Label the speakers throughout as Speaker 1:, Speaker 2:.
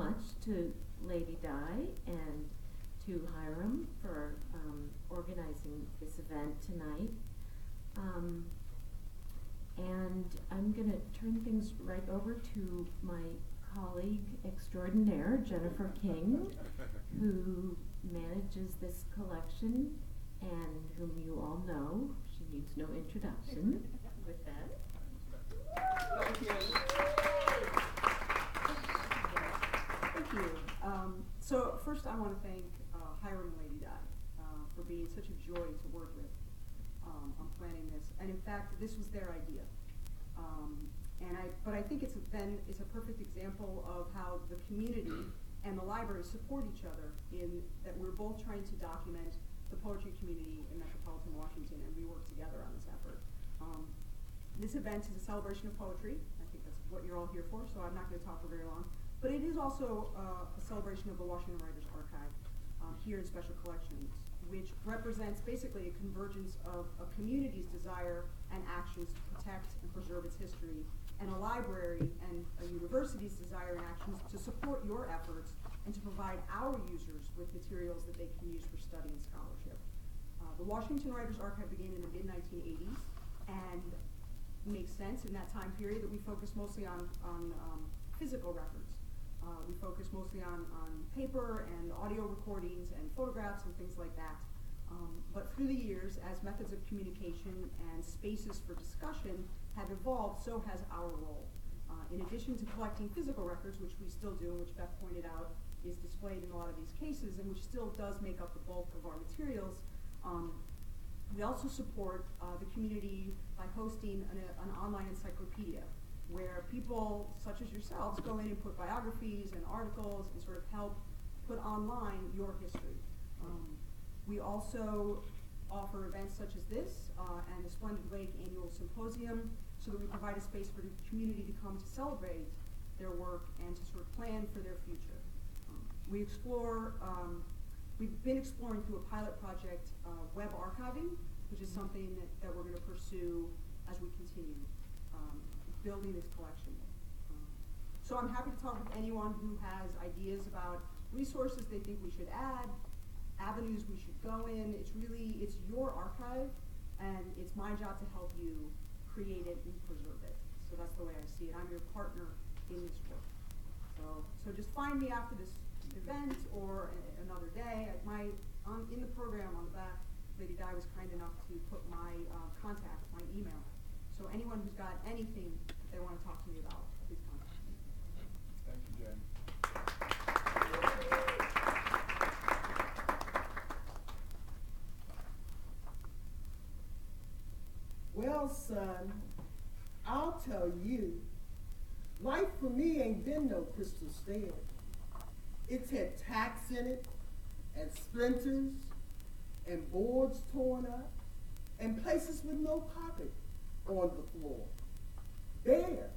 Speaker 1: Much to Lady Di and to Hiram for organizing this event tonight. And I'm going to turn things right over to my colleague extraordinaire, Jennifer King, who manages this collection and whom you all know. She needs no introduction. With that.
Speaker 2: Thank you. Thank you. So first I want to thank Hiram and Lady Di for being such a joy to work with on planning this. And in fact, this was their idea. But I think it's a perfect example of how the community and the library support each other in that we're both trying to document the poetry community in metropolitan Washington, and we work together on this effort. This event is a celebration of poetry. I think that's what you're all here for, so I'm not going to talk for very long. But it is also a celebration of the Washington Writers' Archive here in Special Collections, which represents basically a convergence of a community's desire and actions to protect and preserve its history, and a library and a university's desire and actions to support your efforts and to provide our users with materials that they can use for study and scholarship. The Washington Writers' Archive began in the mid-1980s, and makes sense in that time period that we focus mostly on physical records. We focus mostly on paper and audio recordings and photographs and things like that. But through the years, as methods of communication and spaces for discussion have evolved, so has our role. In addition to collecting physical records, which we still do, and which Beth pointed out is displayed in a lot of these cases, and which still does make up the bulk of our materials, we also support the community by hosting an online encyclopedia where people such as yourselves go in and put biographies and articles and sort of help put online your history. We also offer events such as this and the Splendid Wake annual symposium, so that we provide a space for the community to come to celebrate their work and to sort of plan for their future. We've been exploring through a pilot project web archiving, which is something that we're going to pursue as we continue building this collection. So I'm happy to talk with anyone who has ideas about resources they think we should add, avenues we should go in. It's your archive, and it's my job to help you create it and preserve it. So that's the way I see it. I'm your partner in this work. So just find me after this event or another day. In the program on the back, Lady Di was kind enough to put my contact, my email. So anyone who's got anything that they want to talk to me about, please contact me.
Speaker 3: Thank you, Jen.
Speaker 4: Well, son, I'll tell you, life for me ain't been no crystal stair. It's had tacks in it, and splinters, and boards torn up, and places with no carpet on the floor. Bare.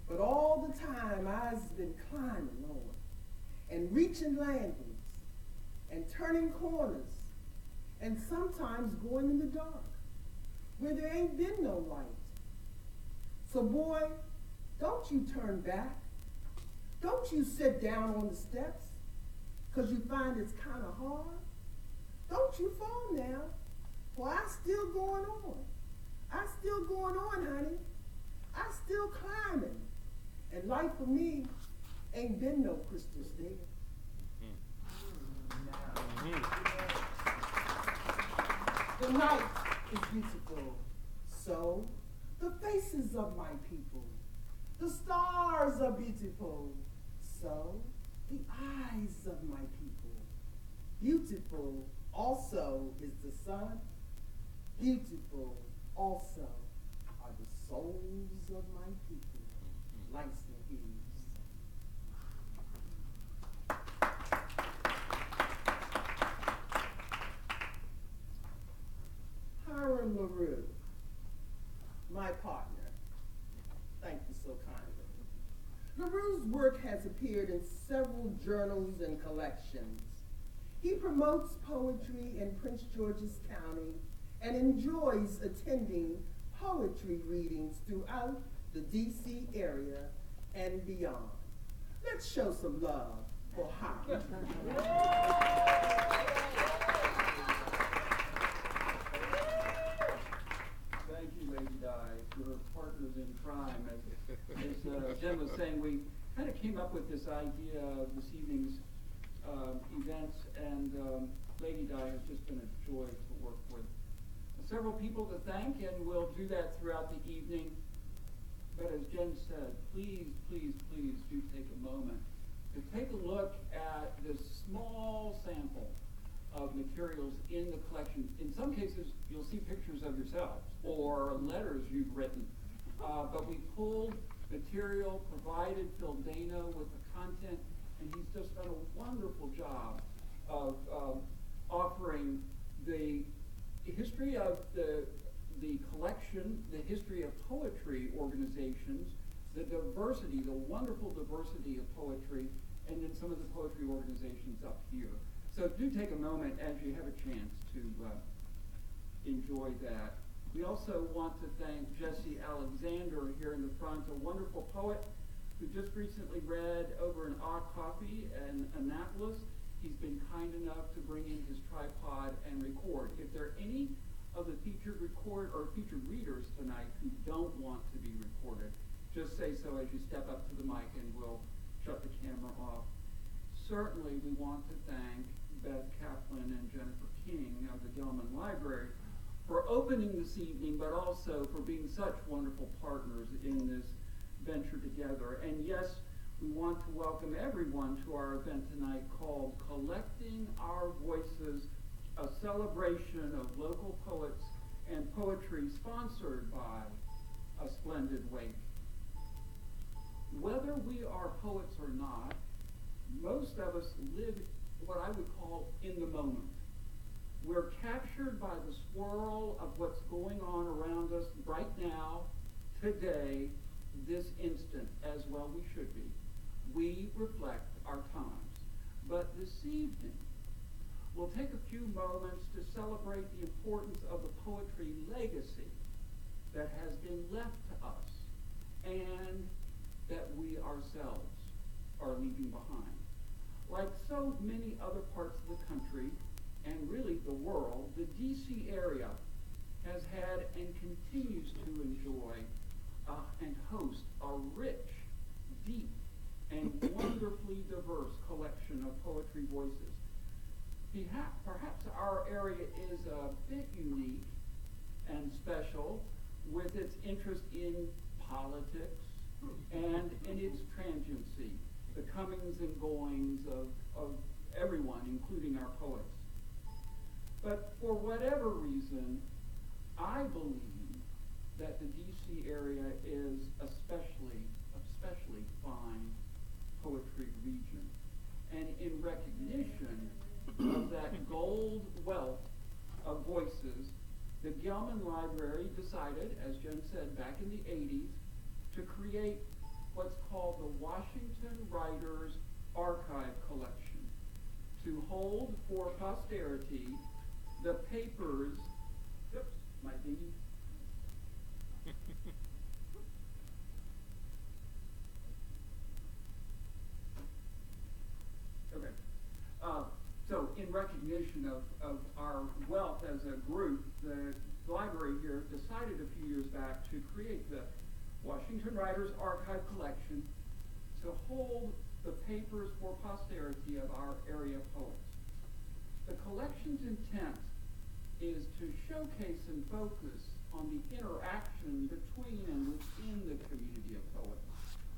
Speaker 4: But all the time I've been climbing on, and reaching landings, and turning corners, and sometimes going in the dark, where there ain't been no light. So boy, don't you turn back. Don't you sit down on the steps, 'cause you find it's kind of hard. Don't you fall now, for I still going on. I still going on, honey. I still climbing. And life for me ain't been no crystal stair. The night is beautiful, so the faces of my people. The stars are beautiful, so the eyes of my people. Beautiful also is the sun. Beautiful also are the souls of my people. Langston Hughes. Hiram LaRue, my partner. Thank you so kindly. LaRue's work has appeared in several journals and collections. He promotes poetry in Prince George's County and enjoys attending poetry readings throughout the D.C. area and beyond. Let's show some love for Holly.
Speaker 3: Thank you, Lady Di, for partners in crime. As Jen was saying, we kind of came up with this idea of this evening's events, and Lady Di has just been a joy to work with. Several people to thank, and we'll do that throughout the evening. But as Jen said, please, please, please do take a moment to take a look at this small sample of materials in the collection. In some cases, you'll see pictures of yourselves or letters you've written. But we pulled material, provided Phil Dano with the content, and he's just done a wonderful job of offering the history of the collection, the history of poetry organizations, the diversity, the wonderful diversity of poetry, and then some of the poetry organizations up here. So do take a moment as you have a chance to enjoy that. We also want to thank Jesse Alexander here in the front, a wonderful poet who just recently read over an odd copy in Annapolis. He's been kind enough to bring in his tripod and record. If there are any of the featured readers tonight who don't want to be recorded, just say so as you step up to the mic and we'll shut the camera off. Certainly we want to thank Beth Kaplan and Jennifer King of the Gilman Library for opening this evening, but also for being such wonderful partners in this venture together. And yes, we want to welcome everyone to our event tonight called Collecting Our Voices, a celebration of local poets and poetry sponsored by A Splendid Wake. Whether we are poets or not, most of us live what I would call in the moment. We're captured by the swirl of what's going on around us right now, today, this instant, as well we should be. We reflect our times. But this evening, we'll take a few moments to celebrate the importance of the poetry legacy that has been left to us and that we ourselves are leaving behind. Like so many other parts of the country, and really the world, the D.C. area has had and continues to enjoy and host a rich, deep, and wonderfully diverse collection of poetry voices. Perhaps our area is a bit unique and special with its interest in politics and in its transiency, the comings and goings of everyone, including our poets. But for whatever reason, I believe that the D.C. area is especially fine poetry region. And in recognition of that gold wealth of voices, the Gilman Library decided, as Jen said, back in the 80s, to create what's called the Washington Writers Archive Collection, to hold for posterity the papers, my dinghy. Okay. So in recognition of our wealth as a group, the library here decided a few years back to create the Washington Writers Archive Collection to hold the papers for posterity of our area poets. The collection's intent is to showcase and focus on the interaction between and within the community of poets,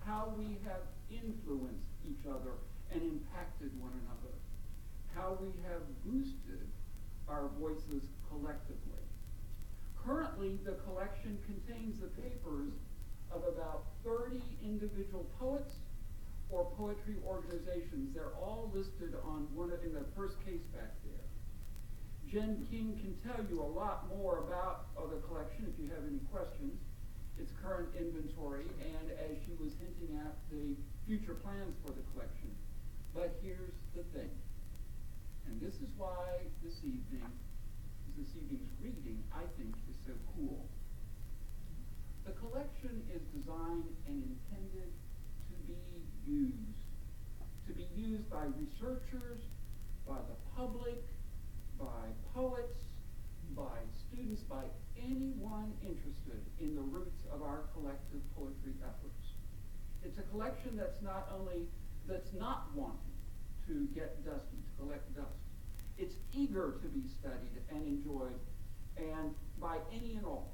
Speaker 3: how we have influenced each other and impacted one another, how we have boosted our voices collectively. Currently, the collection contains the papers of about 30 individual poets or poetry organizations. They're all listed on in the first case back there. Jen King can tell you a lot more about the collection if you have any questions, its current inventory, and as she was hinting at, the future plans for the collection. But here's the thing, and this is why this evening's reading, I think, is so cool. The collection is designed and intended to be used used by researchers, by the public, by poets, by students, by anyone interested in the roots of our collective poetry efforts. It's a collection that's not wanting to get dusty, to collect dust. It's eager to be studied and enjoyed, and by any and all,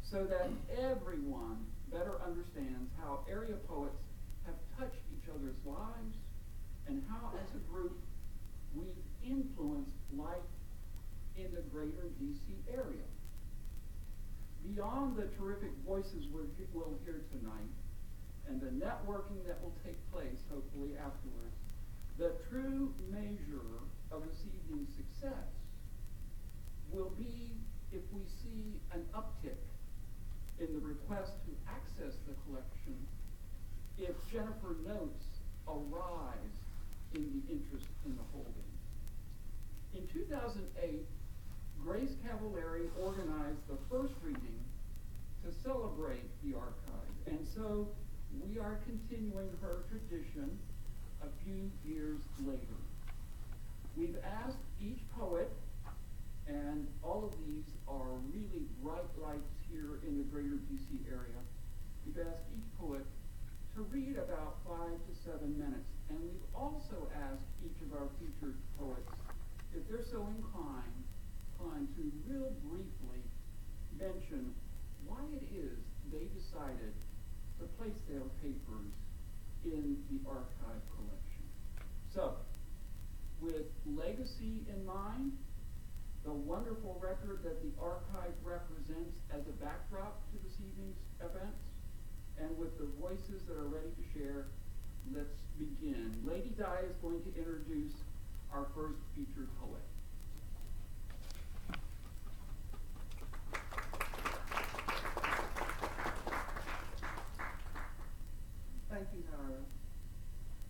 Speaker 3: so that everyone better understands how area poets have touched each other's lives and how, as a group, we've influenced life in the greater DC area. Beyond the terrific voices we'll hear tonight and the networking that will take place, hopefully, afterwards, the true measure of this evening's success will be if we see an uptick in the request to access the collection, if Jennifer notes a rise in the interest in the holding. In 2008, Grace Cavallari organized the first reading to celebrate the archive, and so we are continuing her tradition a few years later. We've asked each poet, and all of these are really bright lights here in the greater DC area. We've asked each poet to read about 5 to 7 minutes, and we've also asked each of our featured poets, if they're so inclined to real briefly mention why it is they decided to place their papers in the archive collection. So, with legacy in mind, the wonderful record that the archive represents as a backdrop to this evening's events, and with the voices that are ready to share, let's begin. Lady Di is going to introduce our first featured poet.
Speaker 4: Thank you, Nara.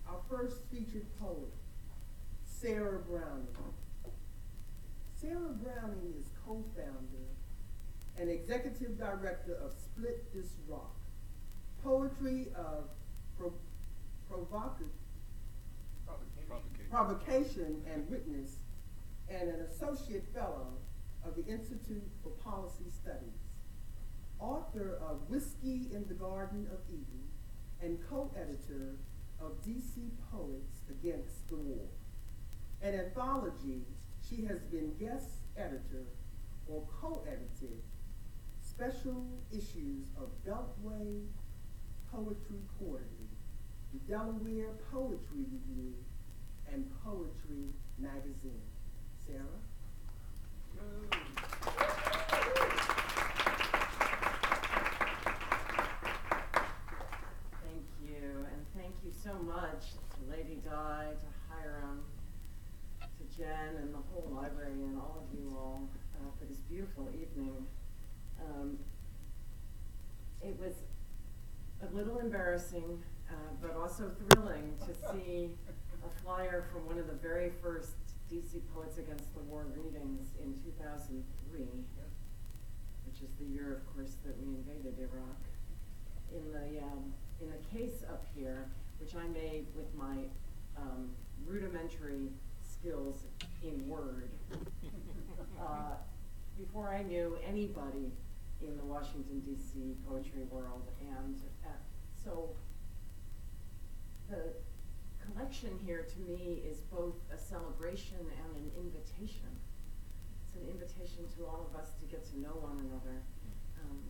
Speaker 4: Our first featured poet, Sarah Browning. Sarah Browning is co-founder and executive director of Split This Rock, poetry of provocation and witness, and an associate fellow of the Institute for Policy Studies, author of Whiskey in the Garden of Eden, and co-editor of DC Poets Against the War. An anthology, she has been guest editor or co-edited special issues of Beltway Poetry Quarterly, the Delaware Poetry Review, and Poetry Magazine. Sarah?
Speaker 5: Thank you, and thank you so much to Lady Di, to Hiram, to Jen, and the whole library, and all of you all for this beautiful evening. It was a little embarrassing, but also thrilling to see a flyer from one of the very first DC Poets Against the War readings in 2003, which is the year, of course, that we invaded Iraq. In a case up here, which I made with my rudimentary skills in Word, before I knew anybody in the Washington, D.C. poetry world. And so the collection here to me is both a celebration and an invitation. It's an invitation to all of us to get to know one another,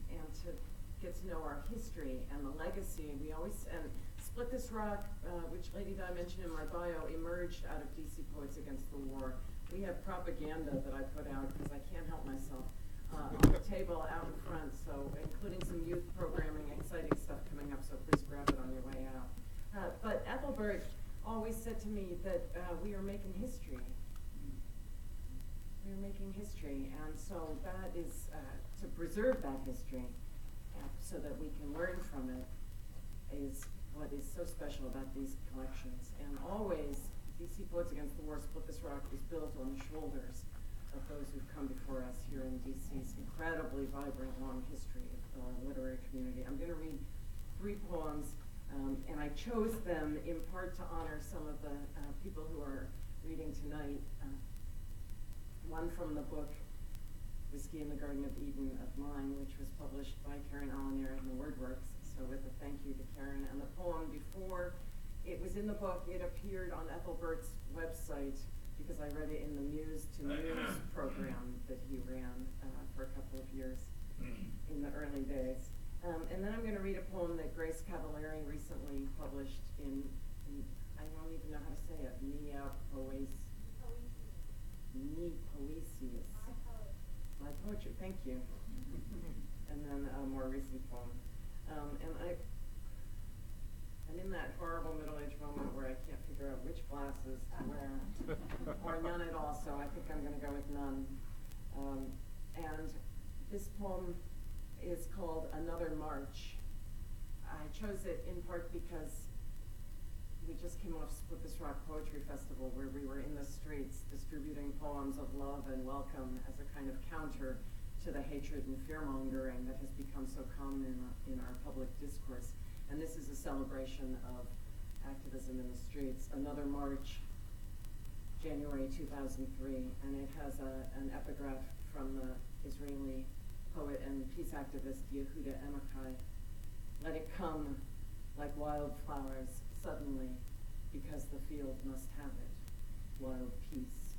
Speaker 5: and to get to know our history and the legacy. We always, and Split This Rock, which Lady Di mentioned in my bio, emerged out of DC Poets Against the War. We have propaganda that I put out, because I can't help myself, on the table out in front, so including some youth programming, exciting stuff coming up, so please grab it on your way out. But Ethelbert always said to me that we are making history. We are making history, and so that is to preserve that history so that we can learn from it is what is so special about these collections. And always, DC Poets Against the War, Split This Rock is built on the shoulders of those who've come before us here in DC's incredibly vibrant long history of the literary community. I'm going to read 3 poems And I chose them in part to honor some of the people who are reading tonight. One from the book Whiskey in the Garden of Eden of mine, which was published by Karen Alanair in the WordWorks. So with a thank you to Karen. And the poem before it was in the book, it appeared on Ethelbert's website because I read it in the Muse to Muse program that he ran for a couple of years in the early days. And then I'm going to read a poem that Grace Cavallari recently published in I don't even know how to say it, Poesius. My poetry, thank you. And then a more recent poem. And I'm in that horrible middle-aged moment where I can't figure out which glasses to wear, or none at all, so I think I'm going to go with none. And this poem is called Another March. I chose it in part because we just came off Split This Rock Poetry Festival, where we were in the streets distributing poems of love and welcome as a kind of counter to the hatred and fear-mongering that has become so common in our public discourse. And this is a celebration of activism in the streets. Another March, January 2003, and it has an epigraph from the Israeli poet and peace activist Yehuda Amichai. Let it come like wildflowers suddenly, because the field must have it. Wild peace.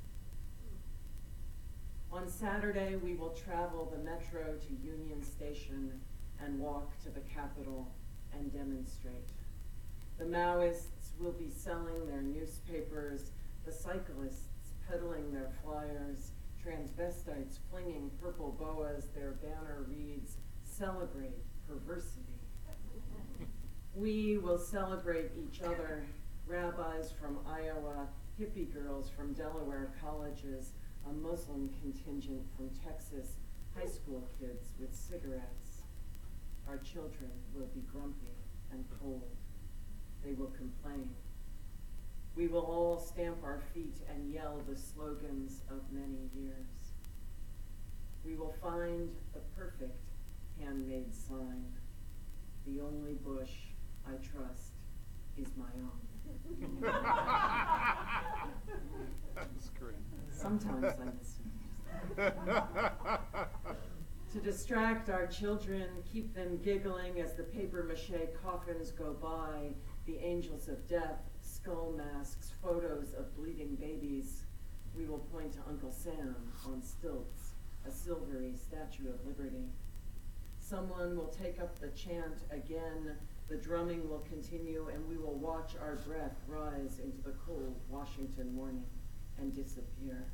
Speaker 5: On Saturday, we will travel the metro to Union Station and walk to the Capitol and demonstrate. The Maoists will be selling their newspapers, the cyclists peddling their flyers, transvestites flinging purple boas, their banner reads, "Celebrate perversity." We will celebrate each other, rabbis from Iowa, hippie girls from Delaware colleges, a Muslim contingent from Texas, high school kids with cigarettes. Our children will be grumpy and cold. They will complain. We will all stamp our feet and yell the slogans of many years. We will find the perfect handmade sign. The only bush I trust is my own.
Speaker 6: That's great.
Speaker 5: Sometimes I miss it. To distract our children, keep them giggling as the papier-mâché coffins go by, the angels of death, skull masks, photos of bleeding babies. We will point to Uncle Sam on stilts, a silvery Statue of Liberty. Someone will take up the chant again, the drumming will continue, and we will watch our breath rise into the cold Washington morning and disappear.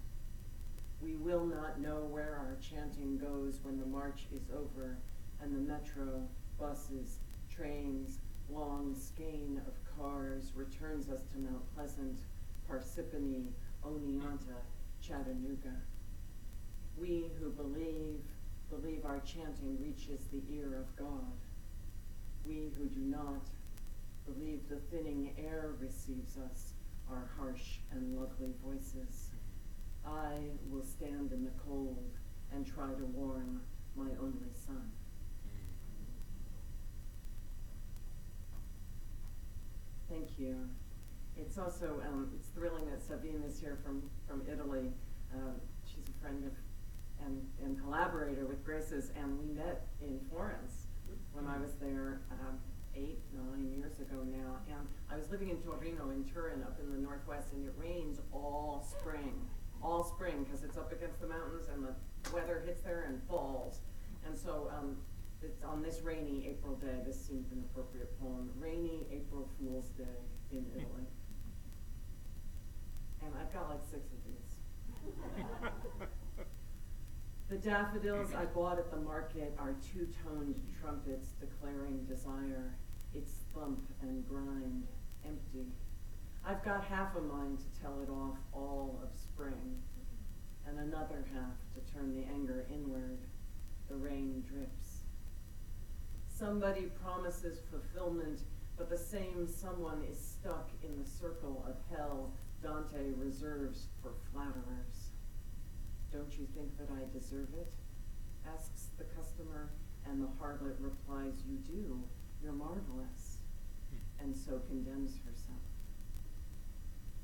Speaker 5: We will not know where our chanting goes when the march is over and the metro, buses, trains, long skein of cars returns us to Mount Pleasant, Parsippany, Oneonta, Chattanooga. We who believe our chanting reaches the ear of God. We who do not believe the thinning air receives us, our harsh and lovely voices. I will stand in the cold and try to warm my only son. Thank you. It's also, it's thrilling that Sabine is here from Italy. She's a friend of and collaborator with Grace's, and we met in Florence when I was there 8, 9 years ago now. And I was living in Torino, in Turin, up in the northwest, and it rains all spring, because it's up against the mountains, and the weather hits there and falls. And so it's on this rainy April day, this seemed an appropriate poem, Rainy April Fool's Day in Italy. And I've got like 6 of these. The daffodils I bought at the market are two-toned trumpets declaring desire, its thump and grind, empty. I've got half a mind to tell it off all of spring, and another half to turn the anger inward. The rain drips. Somebody promises fulfillment, but the same someone is stuck in the circle of hell Dante reserves for flatterers. Don't you think that I deserve it? Asks the customer, and the harlot replies, you do. You're marvelous. and so condemns herself.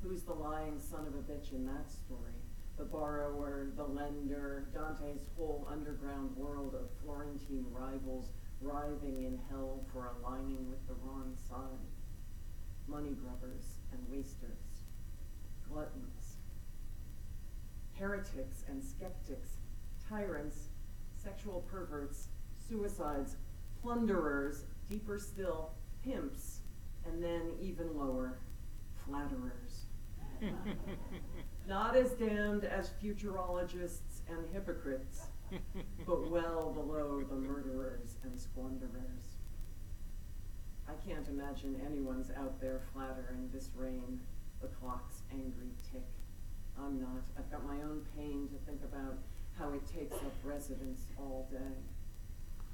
Speaker 5: Who's the lying son of a bitch in that story? The borrower, the lender, Dante's whole underground world of Florentine rivals writhing in hell for aligning with the wrong side. Money grubbers and wasters, gluttons, heretics and skeptics, tyrants, sexual perverts, suicides, plunderers, deeper still, pimps, and then even lower, flatterers. Not as damned as futurologists and hypocrites, but well below the murderers and squanderers. I can't imagine anyone's out there flattering this rain, the clock's angry tick. I'm not. I've got my own pain to think about how it takes up residence all day.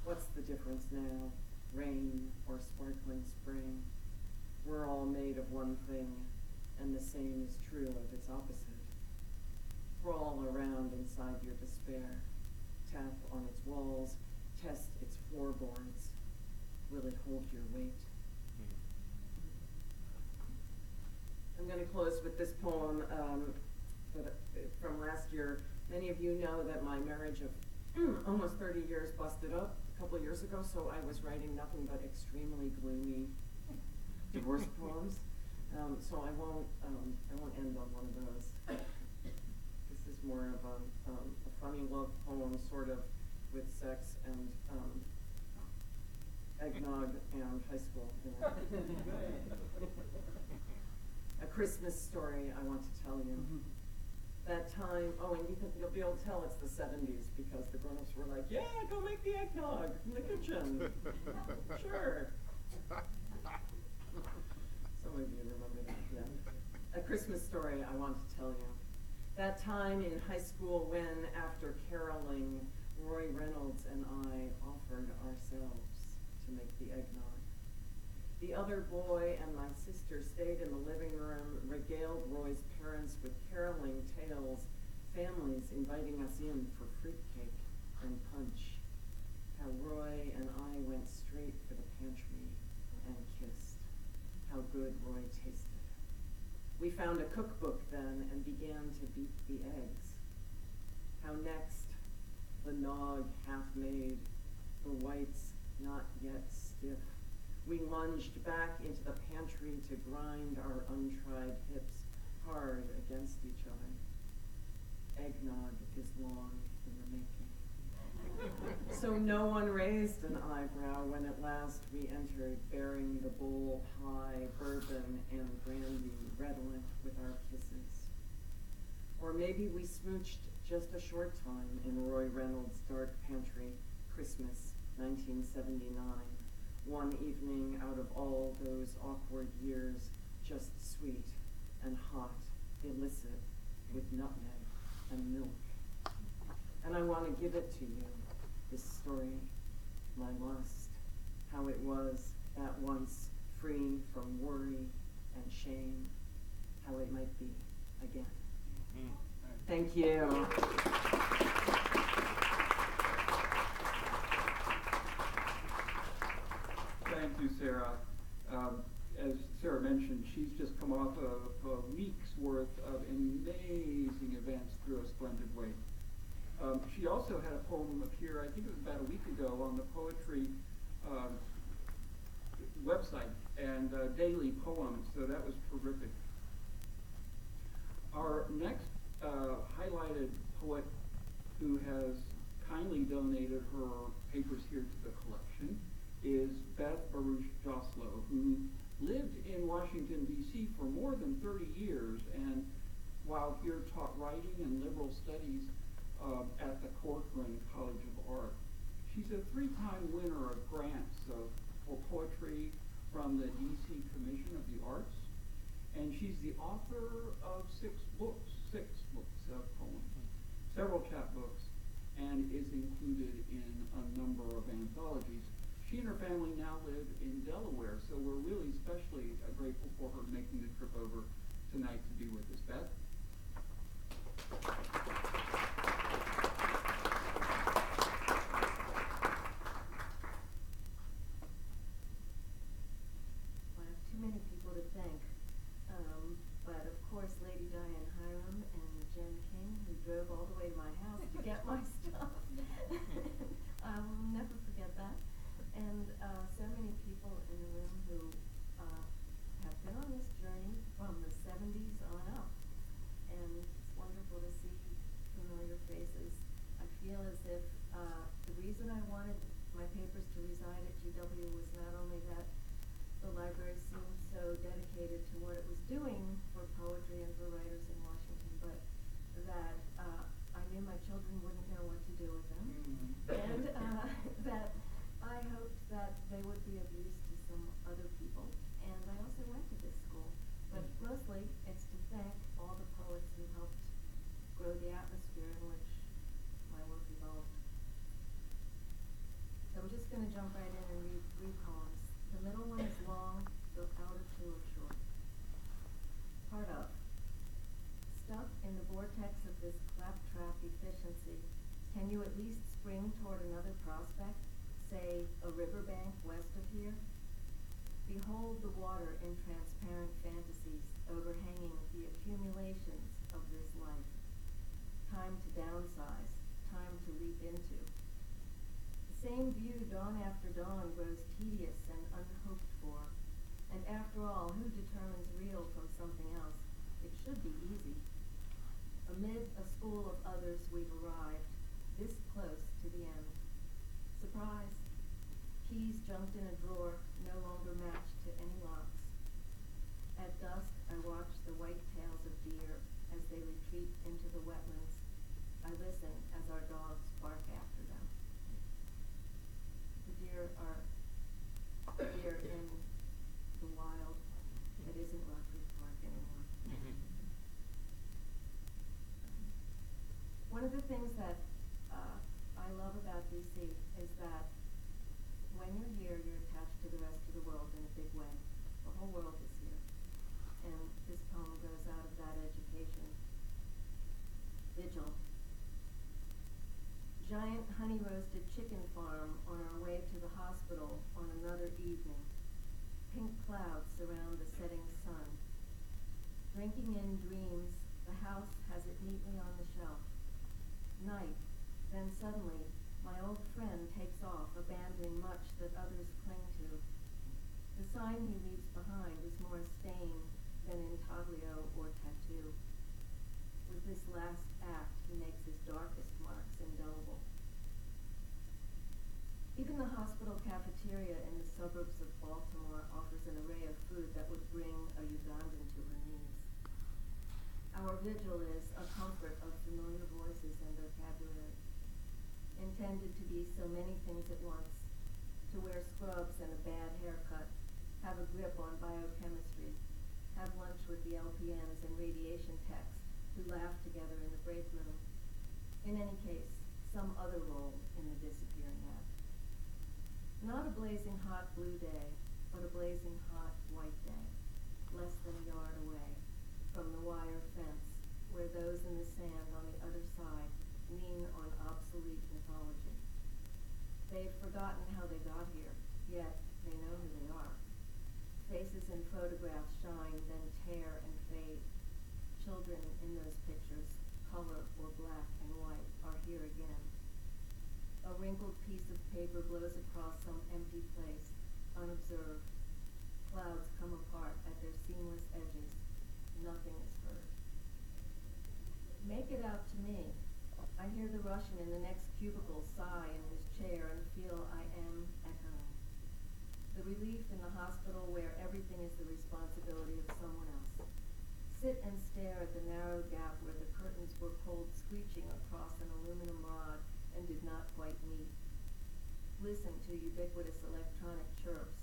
Speaker 5: What's the difference now, rain or sparkling spring? We're all made of one thing, and the same is true of its opposite. Crawl around inside your despair, tap on its walls, test its floorboards. Will it hold your weight? I'm going to close with this poem from last year. Many of you know that my marriage of almost 30 years busted up a couple of years ago, so I was writing nothing but extremely gloomy divorce poems. So I won't end on one of those. This is more of a funny love poem, sort of, with sex and eggnog and high school. You know. A Christmas story I want to tell you. That time, and you'll be able to tell it's the 70s because the grown-ups were like, yeah, go make the eggnog in the kitchen. Sure. Some of you remember that, yeah. A Christmas story I want to tell you. That time in high school when, after caroling, Roy Reynolds and I offered ourselves to make the eggnog. The other boy and my sister stayed in the living room, regaled Roy's parents with caroling tales, families inviting us in for fruitcake and punch. How Roy and I went straight for the pantry and kissed. How good Roy tasted. We found a cookbook then and began to beat the eggs. How next, the nog half made, the whites not yet stiff. We lunged back into the pantry to grind our untried hips hard against each other. Eggnog is long in the making. So no one raised an eyebrow when at last we entered, bearing the bowl high, bourbon and brandy redolent with our kisses. Or maybe we smooched just a short time in Roy Reynolds' dark pantry, Christmas 1979. One evening out of all those awkward years, just sweet and hot, illicit, with nutmeg and milk. And I want to give it to you, this story, my lust, how it was at once free from worry and shame, how it might be again. Thank you.
Speaker 3: Thank you, Sarah. As Sarah mentioned, she's just come off of a week's worth of amazing events through A Splendid Wake. She also had a poem appear, I think it was about a week ago, on the poetry website and daily poems, so that was terrific. Our next highlighted poet who has kindly donated her papers here to the collection is Beth Baruch Joslow, who lived in Washington, D.C. for more than 30 years, and while here taught writing and liberal studies at the Corcoran College of Art. She's a 3-time winner of grants for poetry from the D.C. Commission of the Arts, and she's the author of 6 books of poems, several chapbooks, and is included in a number of anthologies. She and her family now live in Delaware, so we're really especially grateful for her making the trip over tonight to be with us. Beth?
Speaker 1: One of too
Speaker 6: vortex of this claptrap efficiency, can you at least spring toward another prospect, say a riverbank west of here? Behold the water in transparent fantasies overhanging the accumulations of this life. Time to downsize, time to leap into. The same view dawn after dawn grows tedious and unhoped for, and after all, who determines real from something else? It should be easy. Amid a school of others we've arrived, this close to the end. Surprise! Keys junked in a drawer, no longer matched to any locks. At dusk, I watch the white tails of deer as they retreat into the wetlands. I listen as our dogs bark after them. The deer are in the wild that isn't Rockford Park anymore. One of the things that I love about DC is that when you're here, you're attached to the rest of the world in a big way. The whole world is here. And this poem goes out of that education. Vigil. Giant honey-roasted chicken farm on our way to the hospital on another evening. Pink clouds surround the setting sun. Drinking in dreams, the house has it neatly on the shelf. Night, then suddenly, my old friend takes off, abandoning much that others cling to. The sign he leaves behind is more stain than intaglio or tattoo. With this last act, he makes his darkest marks indelible. Even the hospital cafeteria in the suburbs of Baltimore offers an array of food that would bring a Ugandan to her knees. Our vigil is a comfort of familiar voices and vocabulary, intended to be so many things at once, to wear scrubs and a bad haircut, have a grip on biochemistry, have lunch with the LPNs and radiation techs who laugh together in the break room. In any case, some other role in the disappearing act. Not a blazing hot blue day, but a blazing hot white day, less than a yard away from the wire fence, where those in the sand on the other side lean on obsolete mythology. They've forgotten how they got here, yet they know who they are. Faces in photographs shine, then tear and fade. Children in those pictures, color or black and white, are here again. A wrinkled piece of paper blows across some empty place, unobserved. Clouds come apart at their seamless edges. Nothing is heard. Make it out to me. I hear the Russian in the next cubicle sigh in his chair and feel I am at home. The relief in the hospital where everything is the responsibility of someone else. Sit and stare at the narrow gap where the curtains were pulled screeching across an aluminum rod and did not quite meet. Listen to ubiquitous electronic chirps,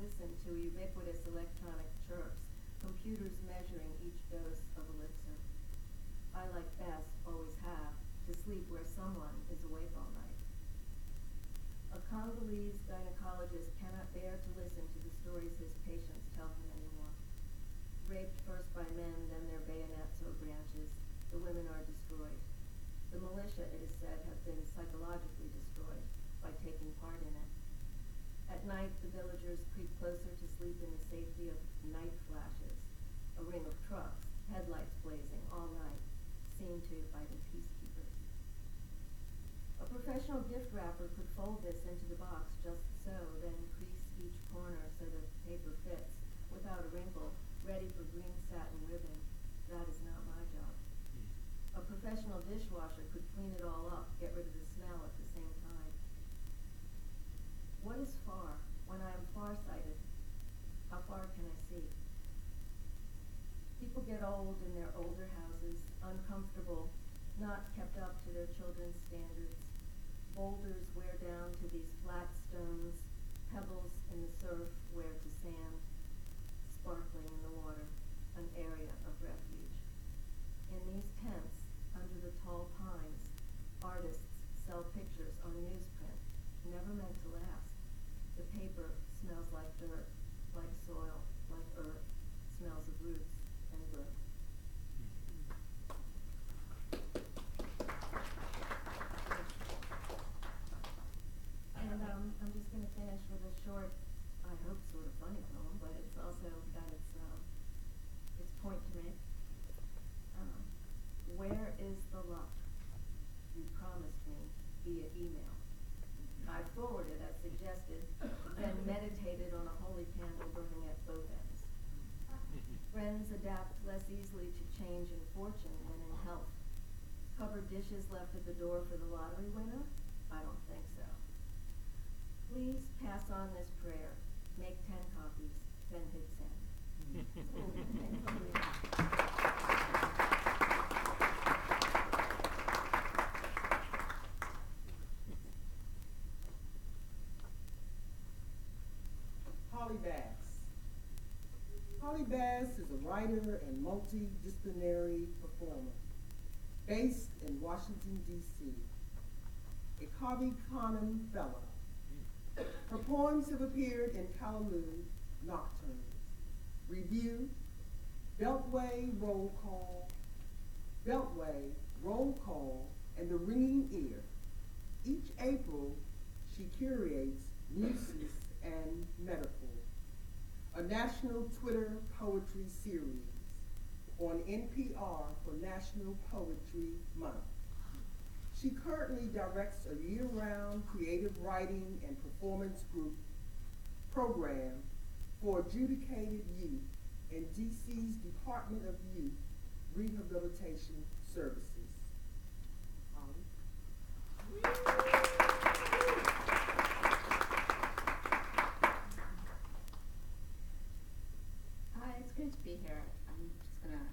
Speaker 6: Listen to ubiquitous electronic chirps, computers measuring each dose of elixir. I, like best, always have, to sleep where someone is awake all night. A Congolese gynecologist cannot bear to listen to the stories his patients tell him anymore. Raped first by men, then their bayonets or branches, the women are destroyed. The militia, it is said, have been psychologically destroyed by taking part in it. At night, the villagers creep closer to sleep in the safety of night flashes, a ring of trucks, headlights blazing all night, seen to by the peacekeepers. A professional gift wrapper could fold this into the box just so, then crease each corner so that the paper fits, without a wrinkle, ready for green satin ribbon. That is not my job. A professional dishwasher could clean it all up, get rid of the smell at the same time. What is far? When I am farsighted, how far can I see? People get old in their older houses, uncomfortable, not kept up to their children's standards. Boulders wear down to these flat stones, pebbles in the surf wear to sand, sparkling in the water, an area of refuge. In these tents, under the tall pines, artists sell pictures on newsprint, never meant to last. The paper smells like dirt, like soil, like earth, smells of roots. adapt less easily to change in fortune than in health. Covered dishes left at the door for the lottery winner? I don't think so. Please pass on this prayer. Make 10 copies, then hit send.
Speaker 4: Holly Bass. Holly Bass is a writer and multidisciplinary performer based in Washington, D.C., a Covey Conan Fellow. Her poems have appeared in Callaloo, Nocturnes, Review, Beltway, Roll Call, and The Ringing Ear. Each April, she curates Muses and Metaphor, a national Twitter poetry series on NPR for National Poetry Month. She currently directs a year-round creative writing and performance group program for adjudicated youth in DC's Department of Youth Rehabilitation Services. Holly?
Speaker 1: Hi, it's good to be here. I'm just gonna,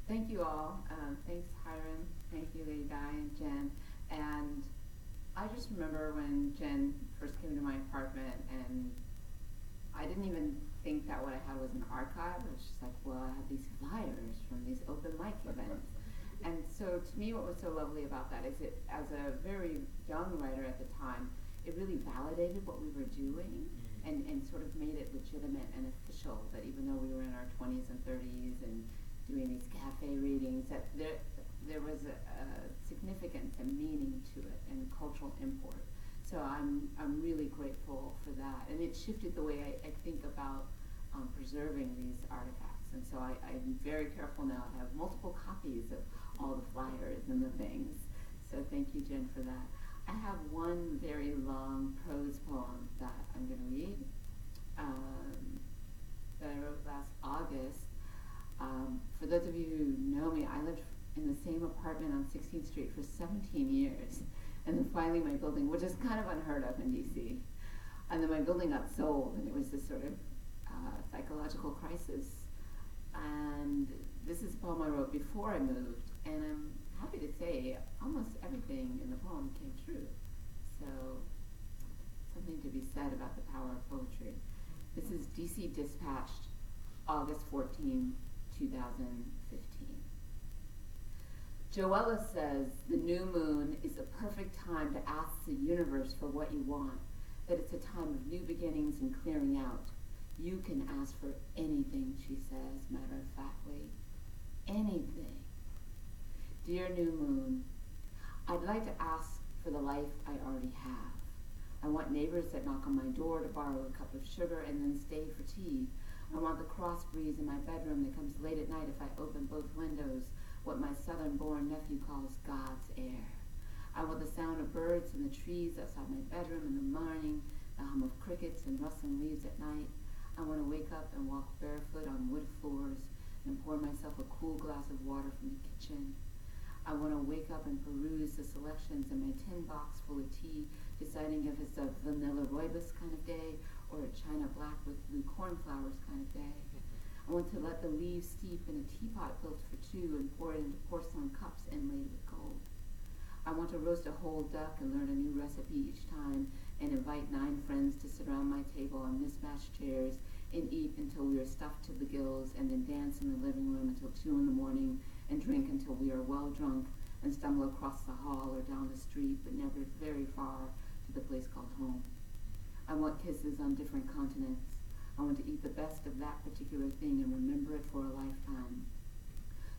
Speaker 1: thank you all. Thanks, Hiram. Thank you, Lady Di and Jen. And I just remember when Jen first came to my apartment, and I didn't even think that what I had was an archive. I was just like, well, I have these flyers from these open mic events. And so to me, what was so lovely about that is it, as a very young writer at the time, it really validated what we were doing and sort of made it legitimate and official, that even though we were in our 20s and 30s and doing these cafe readings, that there was a significance and meaning to it and cultural import. So I'm really grateful for that. And it shifted the way I think about preserving these artifacts. And so I'm very careful now to have multiple copies of all the flyers and the things. So thank you, Jen, for that. I have one very long prose poem that I'm going to read that I wrote last August. For those of you who know me, I lived in the same apartment on 16th Street for 17 years. And then finally my building, which is kind of unheard of in DC, and then my building got sold, and it was this sort of psychological crisis. And this is a poem I wrote before I moved, and I'm happy to say almost everything in the poem came true. So, something to be said about the power of poetry. This is DC Dispatched, August 14, 2015. Joella says the new moon is a perfect time to ask the universe for what you want, that it's a time of new beginnings and clearing out. You can ask for anything, she says, matter-of-factly. Anything. Dear new moon, I'd like to ask for the life I already have. I want neighbors that knock on my door to borrow a cup of sugar and then stay for tea. I want the cross breeze in my bedroom that comes late at night if I open both windows, what my southern-born nephew calls God's air. I want the sound of birds in the trees outside my bedroom in the morning, the hum of crickets and rustling leaves at night. I want to wake up and walk barefoot on wood floors and pour myself a cool glass of water from the kitchen. I want to wake up and peruse the selections in my tin box full of tea, deciding if it's a vanilla rooibos kind of day or a china black with blue cornflowers kind of day. I want to let the leaves steep in a teapot built for two and pour it into porcelain cups inlaid with gold. I want to roast a whole duck and learn a new recipe each time and invite 9 friends to sit around my table on mismatched chairs and eat until we are stuffed to the gills and then dance in the living room until 2 in the morning and drink until we are well drunk and stumble across the hall or down the street but never very far to the place called home. I want kisses on different continents. I want to eat the best of that particular thing and remember it for a lifetime.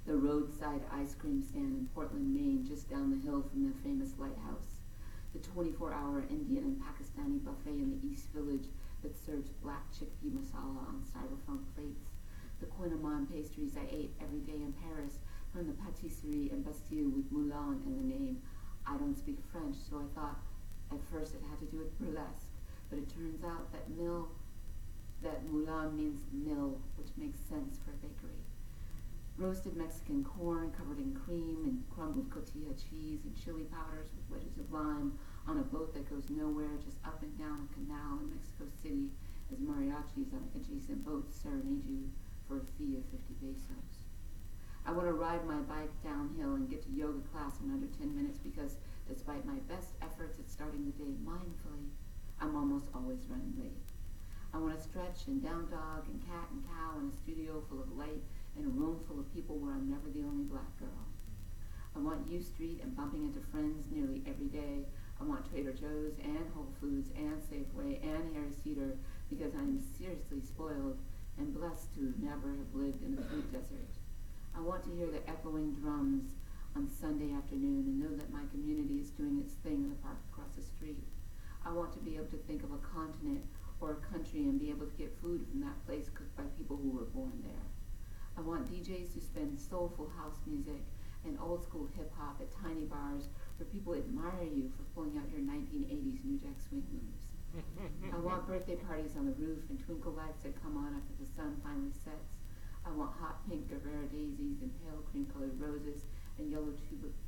Speaker 1: The roadside ice cream stand in Portland, Maine, just down the hill from the famous lighthouse. The 24-hour Indian and Pakistani buffet in the East Village that serves black chickpea masala on styrofoam plates. The Quinamon pastries I ate every day in Paris
Speaker 7: from the patisserie and Bastille with moulin in the name. I don't speak French, so I thought at first it had to do with burlesque, but it turns out that moulin means mill, which makes sense for a bakery. Roasted Mexican corn covered in cream and crumbled cotija cheese and chili powders with wedges of lime on a boat that goes nowhere, just up and down a canal in Mexico City as mariachis on adjacent boats serenade you for a fee of 50 pesos. I want to ride my bike downhill and get to yoga class in under 10 minutes because despite my best efforts at starting the day mindfully, I'm almost always running late. I want to stretch and down dog and cat and cow in a studio full of light and a room full of people where I'm never the only black girl. I want U Street and bumping into friends nearly every day. I want Trader Joe's and Whole Foods and Safeway and Harry Cedar because I'm seriously spoiled and blessed to never have lived in a food desert. I want to hear the echoing drums on Sunday afternoon and know that my community is doing its thing in the park across the street. I want to be able to think of a continent or a country and be able to get food from that place cooked by people who were born there. I want DJs to spin soulful house music and old school hip hop at tiny bars where people admire you for pulling out your 1980s New Jack Swing moves. I want birthday parties on the roof and twinkle lights that come on after the sun finally sets. I want hot pink Guerrero daisies and pale cream-colored roses and yellow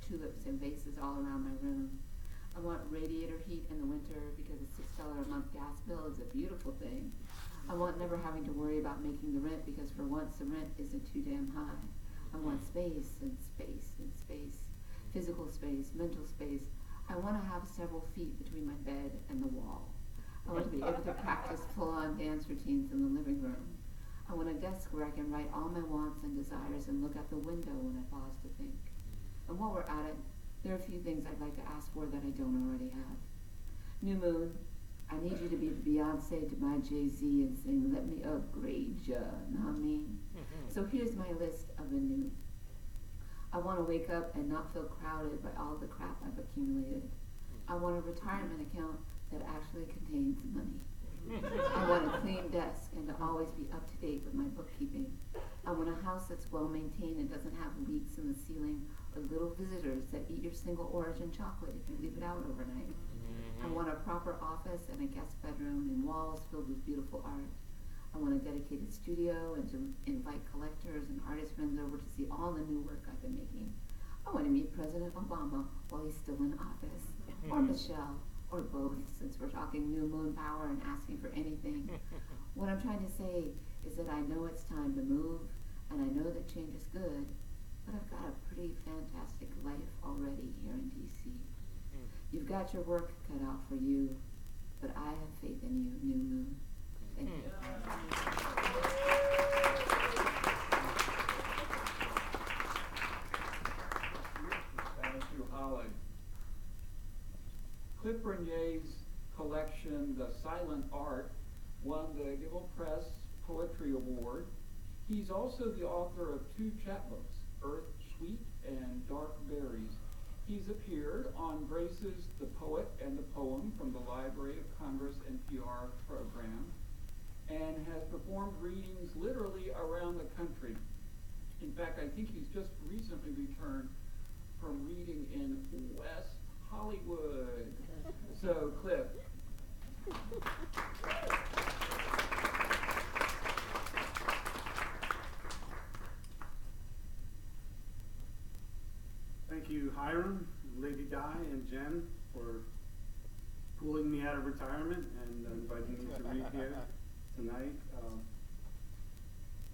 Speaker 7: tulips in vases all around my room. I want radiator heat in the winter because a $6 a month gas bill is a beautiful thing. I want never having to worry about making the rent because for once the rent isn't too damn high. I want space and space and space, physical space, mental space. I want to have several feet between my bed and the wall. I want to be able to practice full-on dance routines in the living room. I want a desk where I can write all my wants and desires and look out the window when I pause to think. And while we're at it, there are a few things I'd like to ask for that I don't already have. New Moon, I need you to be Beyonce to my Jay-Z and sing Let Me Upgrade Ya, know what I mean? So here's my list of the new. I want to wake up and not feel crowded by all the crap I've accumulated. I want a retirement account that actually contains money. I want a clean desk and to always be up to date with my bookkeeping. I want a house that's well maintained and doesn't have leaks in the ceiling or little visitors that eat your single origin chocolate if you leave it out overnight. I want a proper office and a guest bedroom and walls filled with beautiful art. I want a dedicated studio and to invite collectors and artist friends over to see all the new work I've been making. I want to meet President Obama while he's still in office, or Michelle, or both, since we're talking new moon power and asking for anything. What I'm trying to say is that I know it's time to move, and I know that change is good, but I've got a pretty fantastic life already here in DC. You've got your work cut out for you, but I have faith in you, New Moon. Thank you.
Speaker 3: Thank you, Holly. Cliff Bernier's collection, The Silent Art, won the Gibble Press Poetry Award. He's also the author of 2 chapbooks, Earth Sweet and Dark Berries. He's appeared on Grace's The Poet and the Poem from the Library of Congress NPR program and has performed readings literally around the country. In fact, I think he's just recently returned from reading in West Hollywood. So, Cliff.
Speaker 8: Thank you, Hiram, Lady Di, and Jen for pulling me out of retirement and inviting me to read here tonight.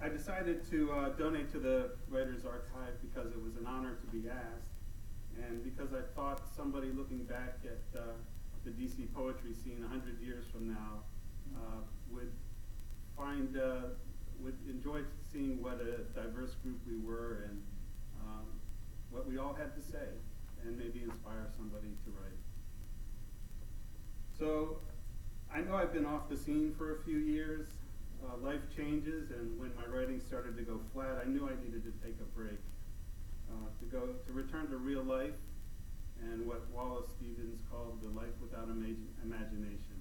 Speaker 8: I decided to donate to the Writers' Archive because it was an honor to be asked, and because I thought somebody looking back at the DC poetry scene 100 years from now would enjoy seeing what a diverse group we were and what we all had to say, and maybe inspire somebody to write. So, I know I've been off the scene for a few years. Life changes, and when my writing started to go flat, I knew I needed to take a break, to return to real life, and what Wallace Stevens called the life without imagination,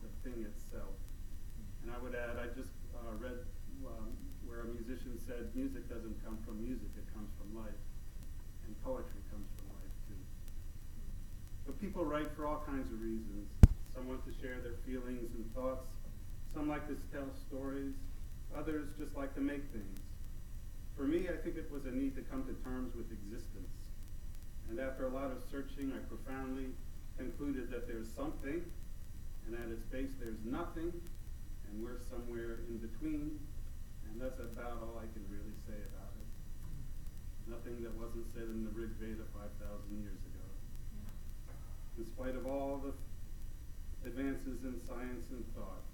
Speaker 8: the thing itself. And I would add, I just read where where a musician said, music doesn't come from music, it comes from life. And poetry comes from life, too. But people write for all kinds of reasons. Some want to share their feelings and thoughts. Some like to tell stories. Others just like to make things. For me, I think it was a need to come to terms with existence. And after a lot of searching, I profoundly concluded that there's something, and at its base there's nothing, and we're somewhere in between, and that's about all I can really say about it. Nothing that wasn't said in the Rig Veda 5,000 years ago. In spite of all the advances in science and thought.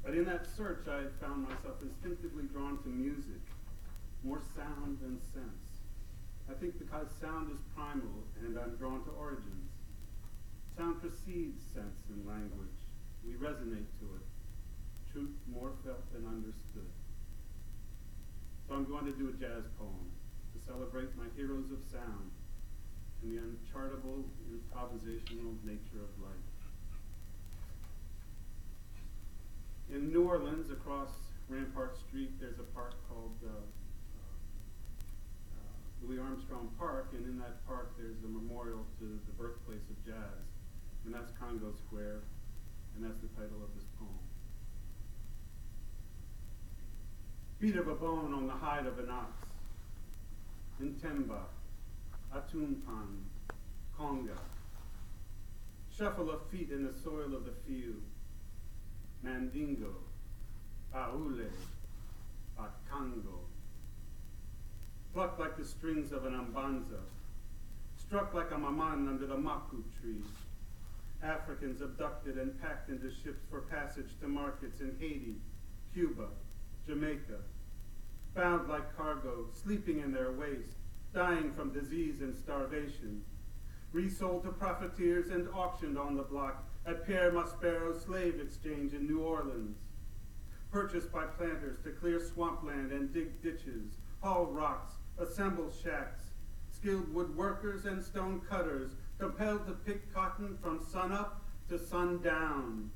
Speaker 8: But in that search, I found myself instinctively drawn to music, more sound than sense. I think because sound is primal, and I'm drawn to origins. Sound precedes sense in language. We resonate to it. Truth more felt than understood. So I'm going to do a jazz poem to celebrate my heroes of sound and the unchartable improvisational nature of life. In New Orleans, across Rampart Street, there's a park called Louis Armstrong Park, and in that park there's a memorial to the birthplace of jazz, and that's Congo Square, and that's the title of this poem. Beat of a bone on the hide of an ox, Ntemba, Atumpan, Conga. Shuffle of feet in the soil of the field, Mandingo, Aule, Akango. Plucked like the strings of an ambanza, struck like a maman under the maku tree. Africans abducted and packed into ships for passage to markets in Haiti, Cuba, Jamaica. Bound like cargo, sleeping in their waste, dying from disease and starvation. Resold to profiteers and auctioned on the block at Pierre Maspero's slave exchange in New Orleans. Purchased by planters to clear swampland and dig ditches, haul rocks, assemble shacks, skilled woodworkers and stone cutters, compelled to pick cotton from sunup to sundown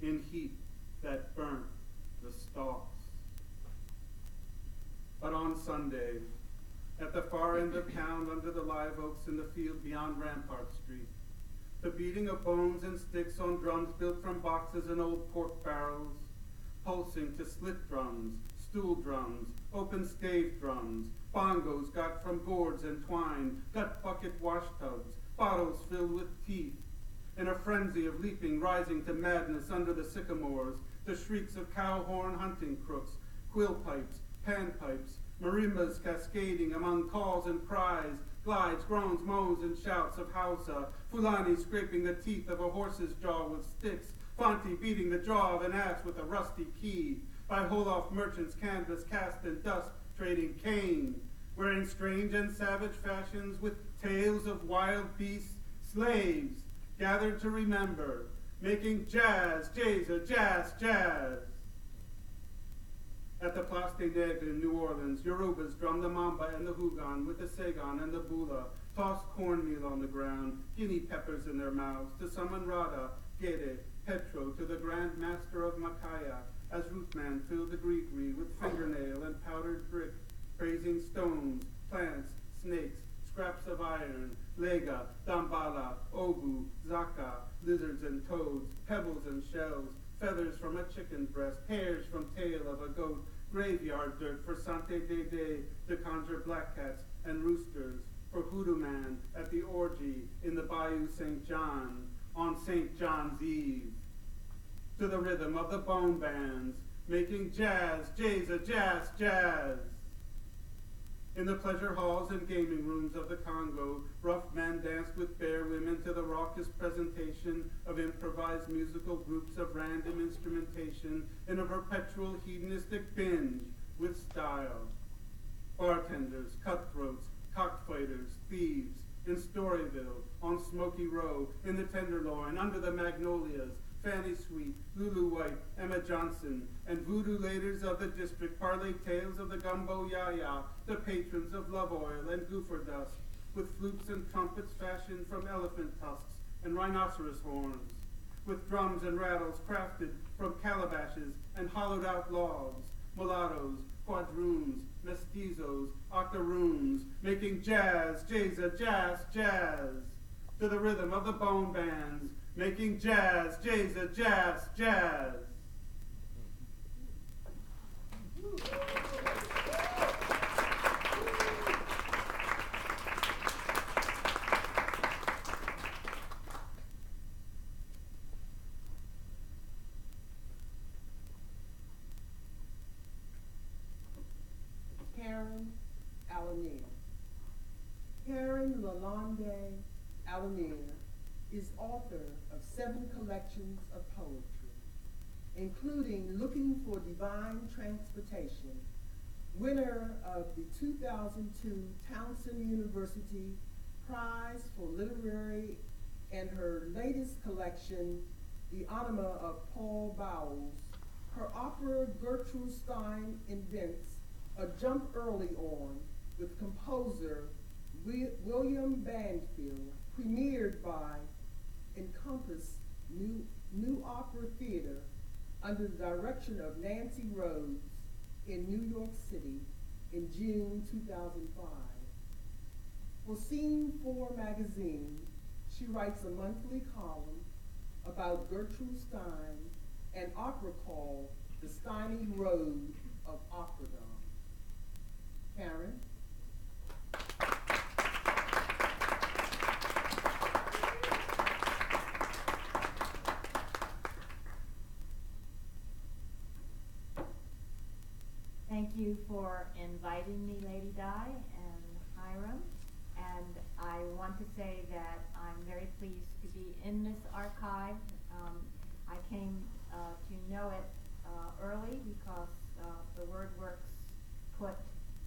Speaker 8: in heat that burnt the stalks. But on Sunday, at the far end of town under the live oaks in the field beyond Rampart Street, the beating of bones and sticks on drums built from boxes and old pork barrels, pulsing to slit drums, stool drums, open stave drums, bongos got from gourds and twine, gut bucket wash tubs, bottles filled with teeth. In a frenzy of leaping, rising to madness under the sycamores, the shrieks of cow horn hunting crooks, quill pipes, panpipes, marimbas cascading among calls and cries, glides, groans, moans, and shouts of Hausa, Fulani scraping the teeth of a horse's jaw with sticks, Fanti beating the jaw of an ass with a rusty key, by Wholoff merchants canvas cast in dust, trading cane, wearing strange and savage fashions with tales of wild beasts, slaves, gathered to remember, making jazz, jazz, jazz. At the Place des Nègres in New Orleans, Yorubas drum the mamba and the hugan with the segan and the bula, toss cornmeal on the ground, guinea peppers in their mouths, to summon Rada, Gede, Petro, to the Grand Master of Makaya, as Ruthman filled the gree-gree with fingernail and powdered brick, praising stones, plants, snakes, scraps of iron, lega, dambala, obu, zaka, lizards and toads, pebbles and shells, feathers from a chicken breast, hairs from tail of a goat, graveyard dirt for Sante Dede to conjure black cats and roosters, for Hoodoo Man at the orgy in the Bayou St. John on St. John's Eve. To the rhythm of the bone bands, making jazz, jazz, jazz. In the pleasure halls and gaming rooms of the Congo, rough men danced with bare women to the raucous presentation of improvised musical groups of random instrumentation in a perpetual hedonistic binge with style. Bartenders, cutthroats, cockfighters, thieves, in Storyville, on Smoky Row, in the Tenderloin, under the magnolias, Fanny Sweet, Lulu White, Emma Johnson, and voodoo laders of the district parlay tales of the gumbo yaya, the patrons of love oil and goofer dust, with flutes and trumpets fashioned from elephant tusks and rhinoceros horns, with drums and rattles crafted from calabashes and hollowed out logs, mulattoes, quadroons, mestizos, octoroons, making jazz, jazz, jazz, jazz. To the rhythm of the bone bands, making jazz, jazz, jazz, jazz.
Speaker 4: Karen Alanier. Karen Lalonde Alanier is author of 7 collections of poetry, including Looking for Divine Transportation, winner of the 2002 Towson University Prize for Literary, and her latest collection, The Anima of Paul Bowles. Her opera Gertrude Stein invents a jump early on with composer William Banfield, premiered by Encompass New Opera Theater under the direction of Nancy Rhodes in New York City in June 2005. For Scene 4 magazine, she writes a monthly column about Gertrude Stein, an opera called The Steiny Road of Operadom. Karen?
Speaker 1: Thank you for inviting me, Lady Di and Hiram. And I want to say that I'm very pleased to be in this archive. I came to know it early because the WordWorks put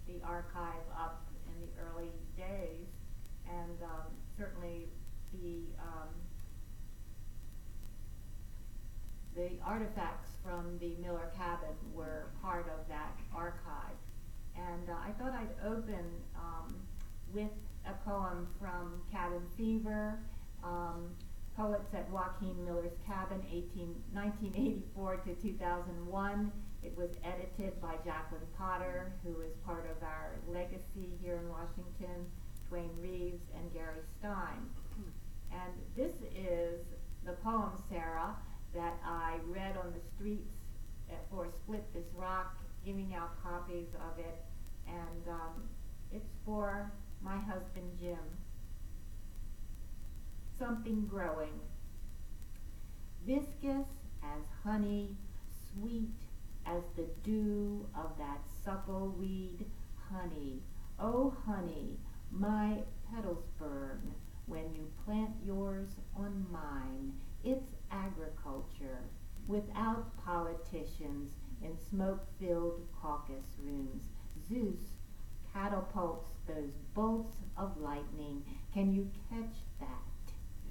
Speaker 1: the archive up in the early days, and certainly the artifacts from the Miller cabin were part of that archive. And I thought I'd open with a poem from Cabin Fever, Poets at Joaquin Miller's Cabin, 1984 to 2001. It was edited by Jacqueline Potter, who is part of our legacy here in Washington, Dwayne Reeves and Gary Stein. And this is the poem, Sarah, that I read on the streets for Split This Rock, giving out copies of it, and it's for my husband Jim. Something growing, viscous as honey, sweet as the dew of that supple weed, honey, oh honey, my petals burn when you plant yours on mine. It's agriculture, without politicians in smoke-filled caucus rooms. Zeus catapults those bolts of lightning. Can you catch that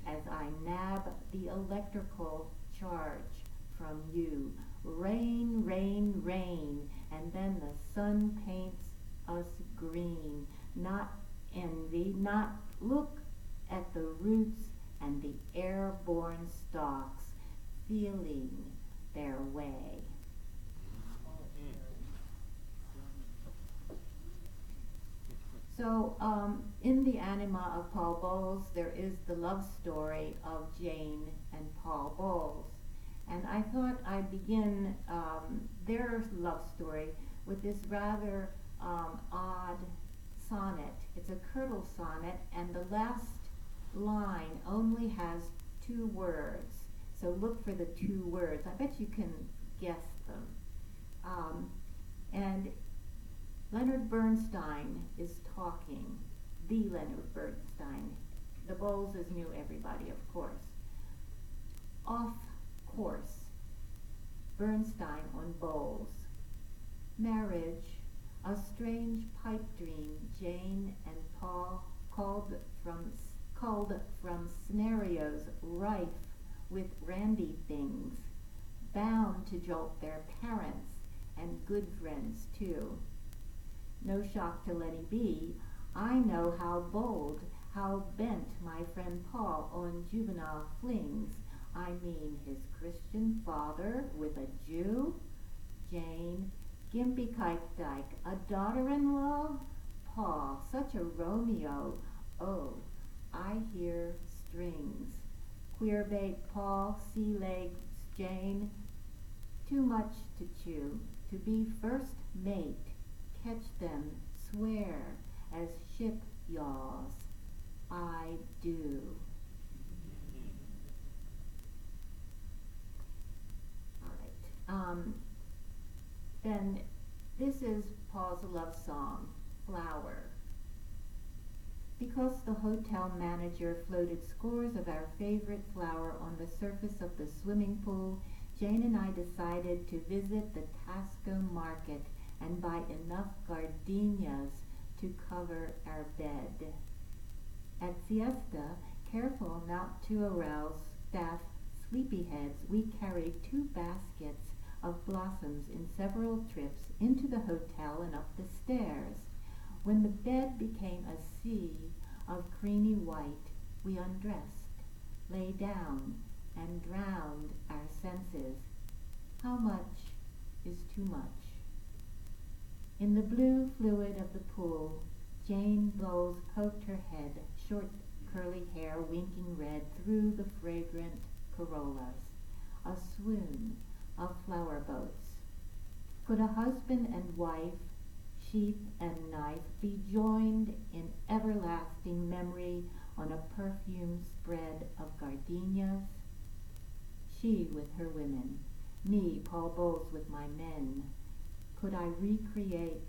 Speaker 1: as I nab the electrical charge from you? Rain, rain, rain, and then the sun paints us green. Not envy, not look at the roots and the airborne stalks feeling their way. So in the Anima of Paul Bowles, there is the love story of Jane and Paul Bowles. And I thought I'd begin their love story with this rather odd sonnet. It's a Kirtle sonnet, and the last line only has 2 words. So look for the 2 words. I bet you can guess them. And Leonard Bernstein is talking, the Leonard Bernstein. The Bowleses knew everybody, of course. Off course, Bernstein on Bowles. Marriage, a strange pipe dream Jane and Paul culled from scenarios rife with randy things, bound to jolt their parents and good friends too. No shock to Lenny B. I know how bold, how bent my friend Paul on juvenile flings. I mean his Christian father with a Jew. Jane, Gimpy Kike Dyke, a daughter-in-law? Paul, such a Romeo. Oh, I hear strings. Queerbait Paul, sea legs Jane. Too much to chew. To be first mate, catch them, swear, as ship yaws. I do. All right. Then this is Paul's love song, Flower. Because the hotel manager floated scores of our favorite flower on the surface of the swimming pool, Jane and I decided to visit the Tasco market and buy enough gardenias to cover our bed. At siesta, careful not to arouse staff sleepyheads, we carried 2 baskets of blossoms in several trips into the hotel and up the stairs. When the bed became a sea of creamy white, we undressed, lay down, and drowned our senses. How much is too much? In the blue fluid of the pool, Jane Bowles poked her head, short curly hair winking red through the fragrant corollas. A swoon of flower boats. Could a husband and wife, sheath and knife, be joined in everlasting memory on a perfume spread of gardenias? She with her women, me, Paul Bowles, with my men. Could I recreate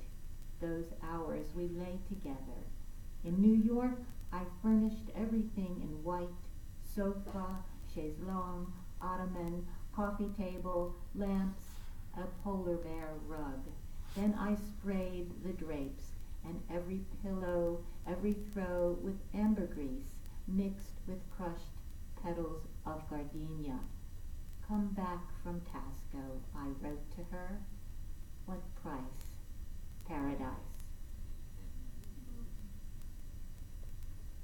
Speaker 1: those hours we lay together? In New York, I furnished everything in white: sofa, chaise longue, ottoman, coffee table, lamps, a polar bear rug. Then I sprayed the drapes and every pillow, every throw with ambergris mixed with crushed petals of gardenia. Come back from Tasco, I wrote to her. What price? Paradise.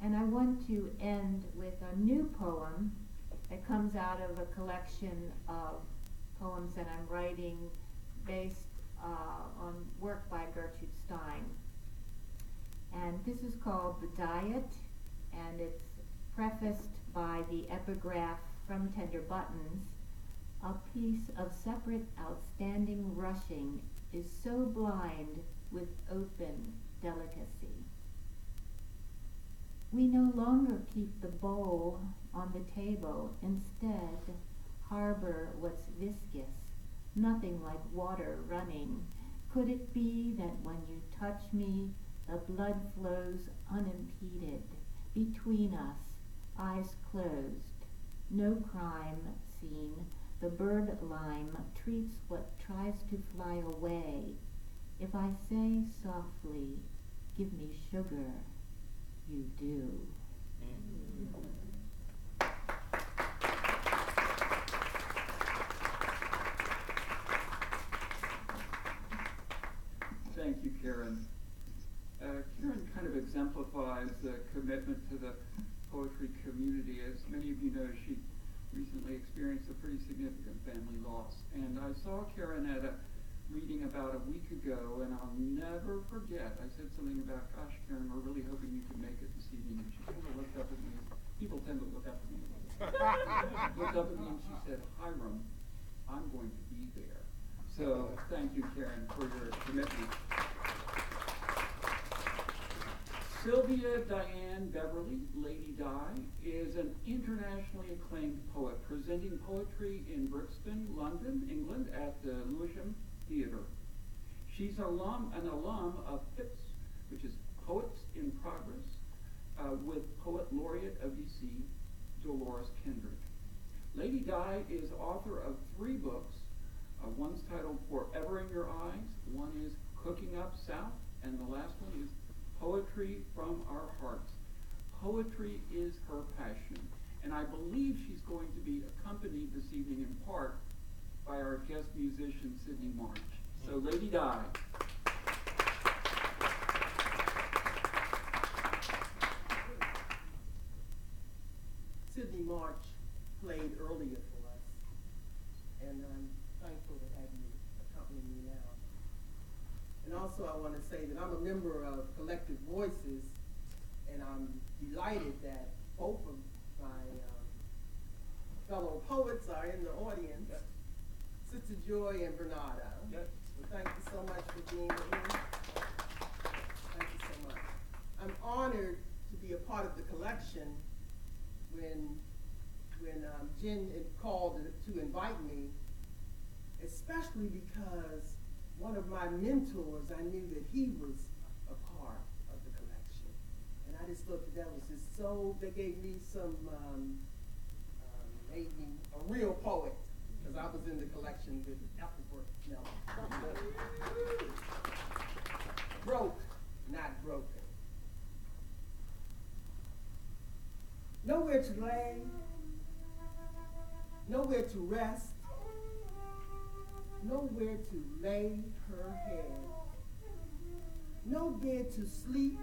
Speaker 1: And I want to end with a new poem that comes out of a collection of poems that I'm writing based on work by Gertrude Stein. And this is called The Diet, and it's prefaced by the epigraph from Tender Buttons. A piece of separate outstanding rushing is so blind with open delicacy. We no longer keep the bowl on the table, instead harbor what's viscous, nothing like water running. Could it be that when you touch me, the blood flows unimpeded between us, eyes closed, no crime seen? The bird lime treats what tries to fly away. If I say softly, give me sugar, you do.
Speaker 3: Thank you, Karen. Karen kind of exemplifies the commitment to the poetry community. As many of you know, she recently experienced a pretty significant family loss. And I saw Karen at a reading about a week ago, and I'll never forget, I said something about, gosh, Karen, we're really hoping you can make it this evening. And she kind of looked up at me. People tend to look up at me. Looked up at me and she said, Hiram, I'm going to be there. So thank you, Karen, for your commitment. Sylvia Diane Beverly, Lady Di, is an internationally acclaimed poet, presenting poetry in Brixton, London, England, at the Lewisham Theatre. She's an alum of PIPS, which is Poets in Progress, with Poet Laureate of UC, Dolores Kendrick. Lady Di is author of 3 books. One's titled Forever in Your Eyes, one is Cooking Up South, and the last one is Poetry from Our Hearts. Poetry is her passion, and I believe she's going to be accompanied this evening in part by our guest musician, Sydney March. So, Lady Di.
Speaker 4: Sydney March played earlier for us, and I'm thankful to have you accompany me now. And also I want to say that I'm a member of Collective Voices, and I'm delighted that both of my fellow poets are in the audience,
Speaker 3: Yes.
Speaker 4: Sister Joy and Bernarda.
Speaker 3: Yes.
Speaker 4: So thank you so much for being here. Thank you so much. I'm honored to be a part of the collection. When Jen had called to invite me, especially because one of my mentors, I knew that he was a part of the collection. And I just thought that was just so, they gave me some, made me a real poet, because I was in the collection with Ethelbert Miller. Broke, not broken. Nowhere to lay, nowhere to rest, nowhere to lay her head, no bed to sleep,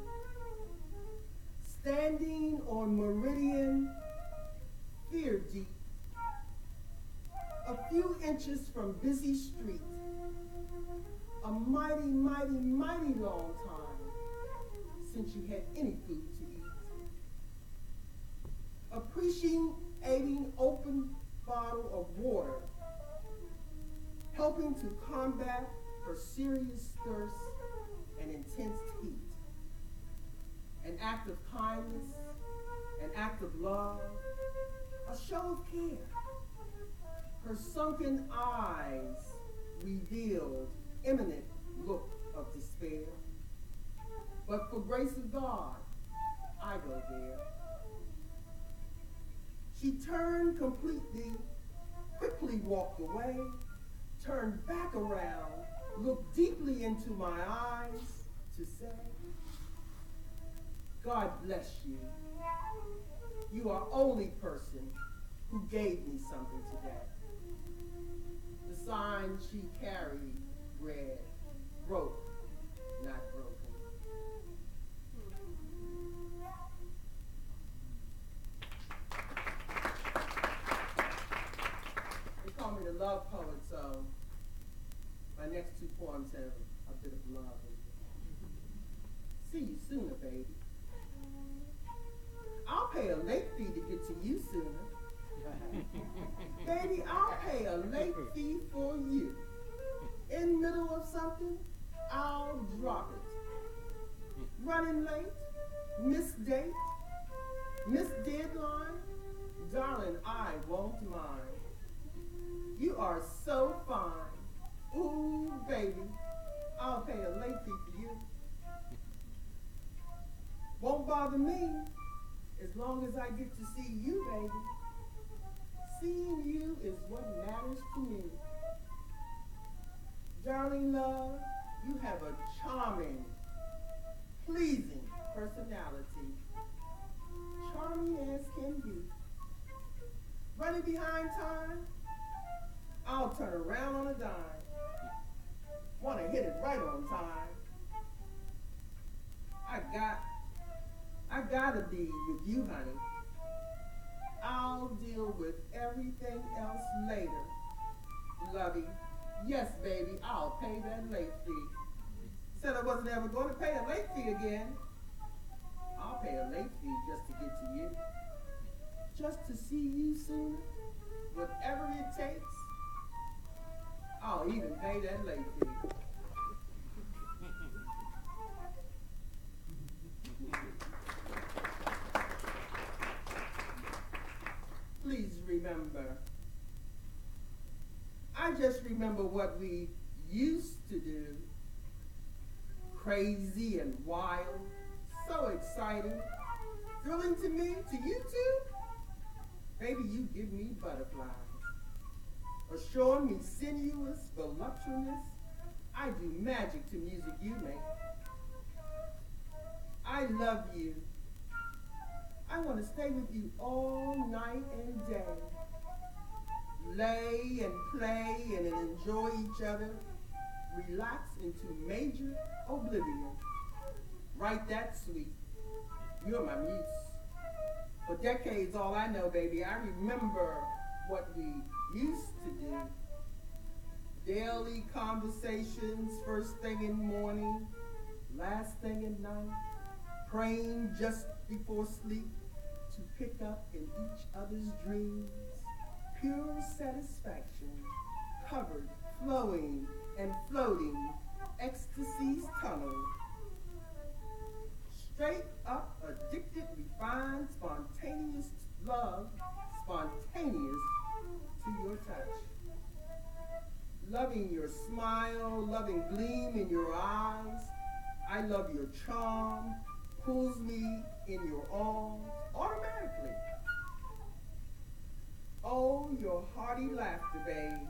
Speaker 4: standing on meridian, fear deep, a few inches from busy street, a mighty, mighty, mighty long time since you had any food to eat. Appreciating open bottle of water, helping to combat her serious thirst and intense heat. An act of kindness, an act of love, a show of care. Her sunken eyes revealed imminent look of despair. But for grace of God, I go there. She turned completely, quickly walked away, turned back around, looked deeply into my eyes to say, God bless you. You are only person who gave me something today. The sign she carried read, broke, not broken. They call me the love poet, so my next two poems have a bit of love in them. See you sooner, baby. I'll pay a late fee to get to you sooner. Baby, I'll pay a late fee for you. In middle of something, I'll drop it. Running late, missed date, missed deadline, darling, I won't mind. You are so fine. Ooh, baby, I'll pay a late fee for you. Won't bother me as long as I get to see you, baby. Seeing you is what matters to me. Darling love, you have a charming, pleasing personality. Charming as can be. Running behind time, I'll turn around on a dime. Want to hit it right on time. I gotta be with you, honey. I'll deal with everything else later. Lovey, yes, baby, I'll pay that late fee. Said I wasn't ever going to pay a late fee again. I'll pay a late fee just to get to you. Just to see you sooner, whatever it takes. I'll even pay that late fee. Please remember, I just remember what we used to do. Crazy and wild, so exciting, thrilling to me, to you too. Baby, you give me butterflies. Assuring me sinuous voluptuousness, I do magic to music you make. I love you. I want to stay with you all night and day. Lay and play and enjoy each other. Relax into major oblivion. Right that sweet. You're my muse. For decades, all I know, baby, I remember what we used to do. daily conversations, first thing in the morning, last thing at night, praying just before sleep to pick up in each other's dreams, pure satisfaction, covered, flowing, and floating, ecstasy's tunnel. Straight up, addicted, refined, spontaneous love, spontaneous to your touch. Loving your smile, loving gleam in your eyes. I love your charm, pulls me in your arms automatically. Oh, your hearty laughter, babe.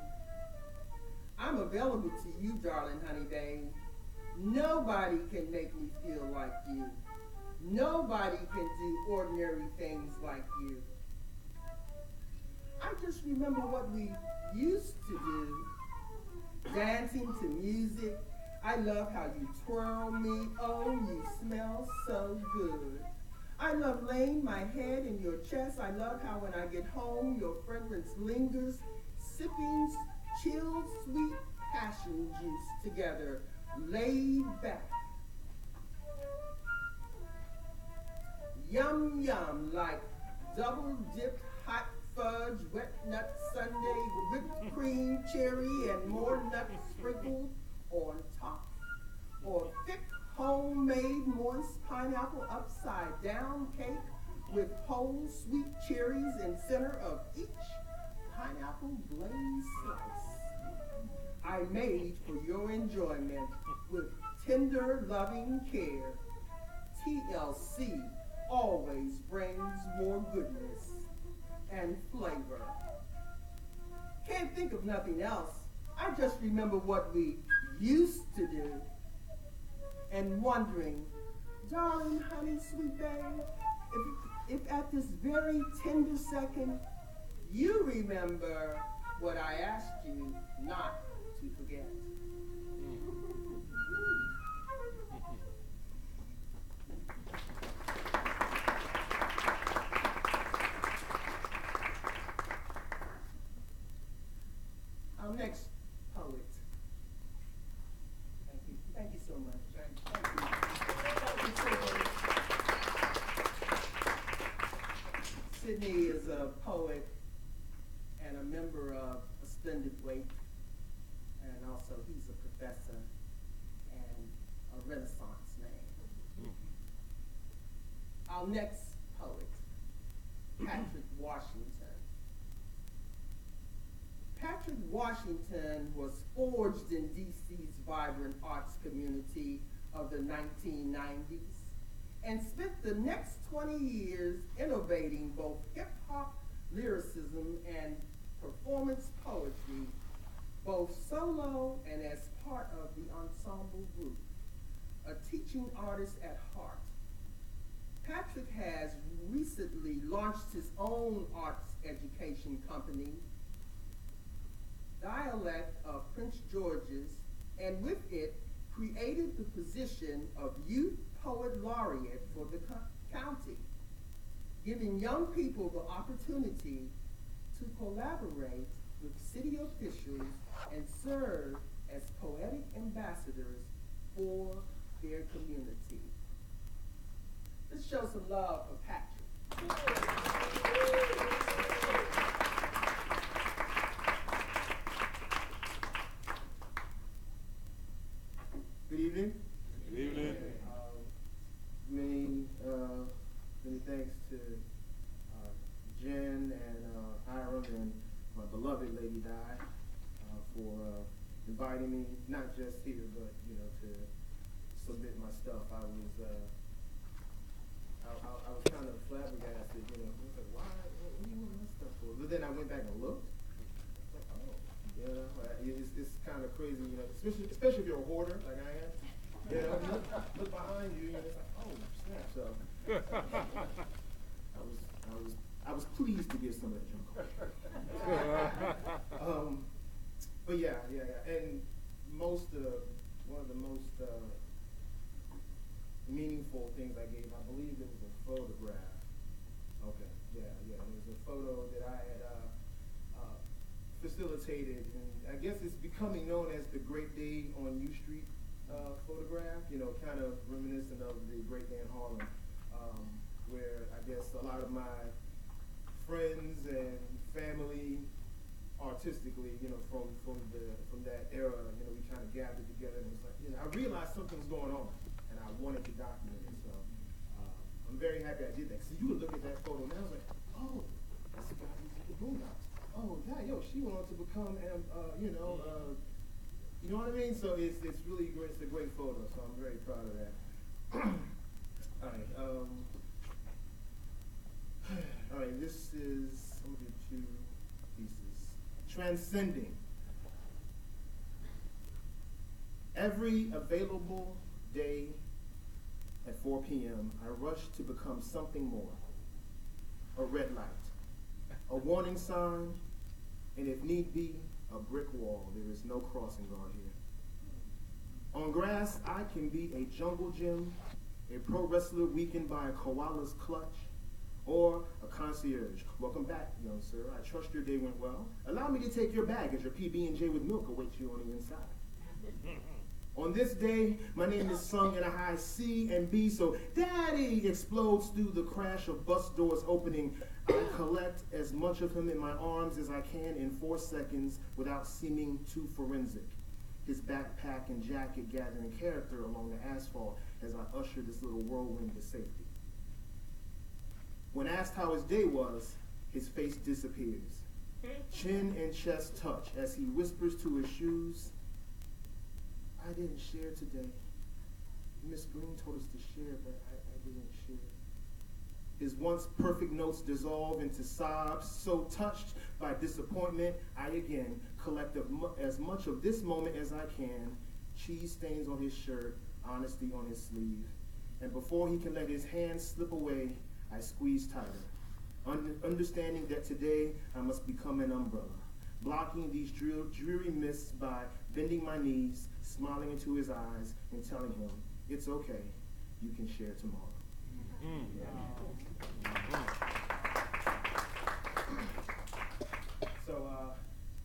Speaker 4: I'm available to you, darling honey babe. Nobody can make me feel like you. Nobody can do ordinary things like you. I just remember what we used to do. Dancing to music. I love how you twirl me. Oh, you smell so good. I love laying my head in your chest. I love how when I get home, your fragrance lingers, sipping chilled, sweet passion juice together, laid back. Yum, yum, like double-dipped hot fudge, wet nut sundae, whipped cream, cherry, and more nuts sprinkled on top. Or thick, homemade, moist pineapple upside down cake with whole sweet cherries in center of each pineapple glaze slice. I made for your enjoyment with tender, loving care. TLC always brings more goodness and flavor. Can't think of nothing else. I just remember what we used to do and wondering, darling, honey, sweet babe, if at this very tender second you remember what I asked you not to forget. Our next poet. Thank you so much. Thank you so much. Sydney is a poet and a member of a Splendid Wake, and also he's a professor and a Renaissance man. Our next poet, Patrick Washington. Patrick Washington was forged in DC's vibrant arts community of the 1990s and spent the next 20 years innovating both hip-hop lyricism and performance poetry, both solo and as part of the ensemble group. A teaching artist at heart, Patrick has recently launched his own arts education company, Dialect of Prince George's, and with it created the position of Youth Poet Laureate for the county, giving young people the opportunity to collaborate with city officials and serve as poetic ambassadors for their community. Let's show some love for Patrick.
Speaker 9: Good evening.
Speaker 10: Good evening.
Speaker 9: Many thanks to Jen and Hiram and my beloved Lady Di for inviting me, not just here, but to submit my stuff. I was kind of flabbergasted. I was like, why? What do you want this stuff for? But then I went back and looked. I was like, oh, it's kind of crazy, especially if you're a hoarder like I am. Look behind you, and it's like, oh snap! So I was pleased to get some of that junk off. But yeah, and one of the most meaningful things I gave, I believe it was a photograph. Okay, yeah. There was a photo that I had facilitated rehabilitated, and I guess it's becoming known as the Great Day on U Street photograph, you know, kind of reminiscent of the Great Day in Harlem, where I guess a lot of my friends and family, artistically, you know, from that era, you know, we kind of gathered together, and it was like, you know, I realized something was going on, and I wanted to document it. So I'm very happy I did that. So you would look at that photo, and I was like, oh, that's the guy who's at the Boondocks. Oh, yeah, yo, she went on to become, you know what I mean? So it's really great. It's a great photo. So I'm very proud of that. All right. All right. This is, I'm gonna do two pieces. Transcending. Every available day at 4 p.m., I rush to become something more. A red light, a warning sign, and if need be, a brick wall. There is no crossing guard here. On grass, I can be a jungle gym, a pro wrestler weakened by a koala's clutch, or a concierge. Welcome back, young sir. I trust your day went well. Allow me to take your bag as your PB&J with milk awaits you on the inside. On this day, my name is sung in a high C and B, so Daddy explodes through the crash of bus doors opening. I collect as much of him in my arms as I can in 4 seconds without seeming too forensic. His backpack and jacket gathering character along the asphalt as I usher this little whirlwind to safety. When asked how his day was, his face disappears. Chin and chest touch as he whispers to his shoes, I didn't share today. Miss Green told us to share, but I didn't share. His once perfect notes dissolve into sobs. So touched by disappointment, I again collect as much of this moment as I can. Cheese stains on his shirt, honesty on his sleeve. And before he can let his hands slip away, I squeeze tighter. Understanding that today I must become an umbrella, blocking these dreary mists by bending my knees, smiling into his eyes, and telling him, it's okay, you can share tomorrow. So,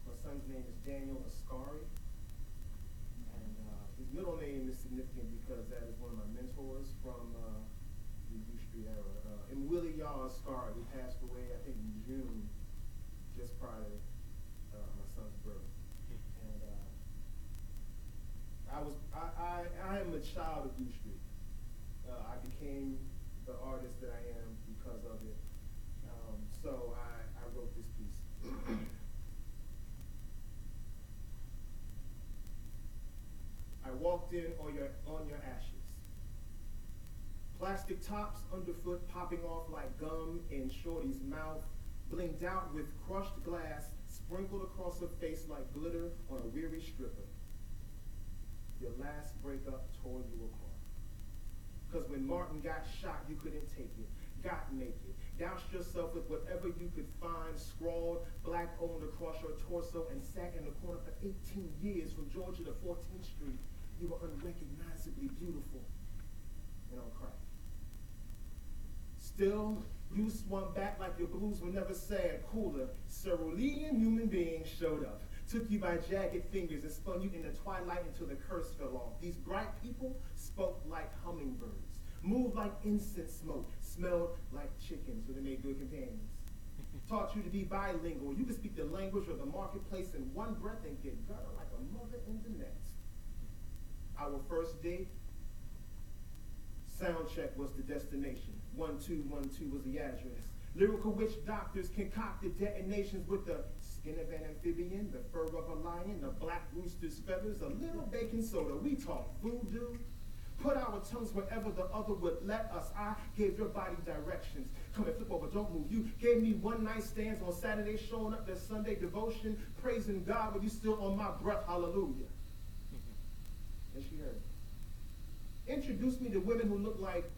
Speaker 9: my son's name is Daniel Ascari, and his middle name is significant because that is one of my mentors from the U Street era. And Willie Yaw Ascari, who passed away, I think, in June, just prior to my son's birth. And I am a child of U Street. I became the artist that I am because of it. So I wrote this piece. I walked in on your ashes. Plastic tops underfoot popping off like gum in Shorty's mouth, blinked out with crushed glass sprinkled across her face like glitter on a weary stripper. Your last breakup tore you apart. Because when Martin got shot, you couldn't take it. Got naked, doused yourself with whatever you could find, scrawled black-owned across your torso, and sat in the corner for 18 years from Georgia to 14th Street. You were unrecognizably beautiful and on crack. Still, you swung back like your blues were never sad. Cooler, cerulean human being showed up, took you by jagged fingers and spun you in the twilight until the curse fell off. These bright people spoke like hummingbirds, moved like incense smoke, smelled like chickens, so they made good companions. Taught you to be bilingual. You could speak the language of the marketplace in one breath and get gutter like a mother in the next. Our first date, sound check was the destination. 1212 was the address. Lyrical witch doctors concocted detonations with the skin of an amphibian, the fur of a lion, the black rooster's feathers, a little baking soda. We talked voodoo. Put our tongues wherever the other would let us. I gave your body directions. Come and flip over, don't move. You gave me one night stands on Saturday, showing up their Sunday devotion, praising God when you still on my breath. Hallelujah. And she heard. Introduced me to women who look like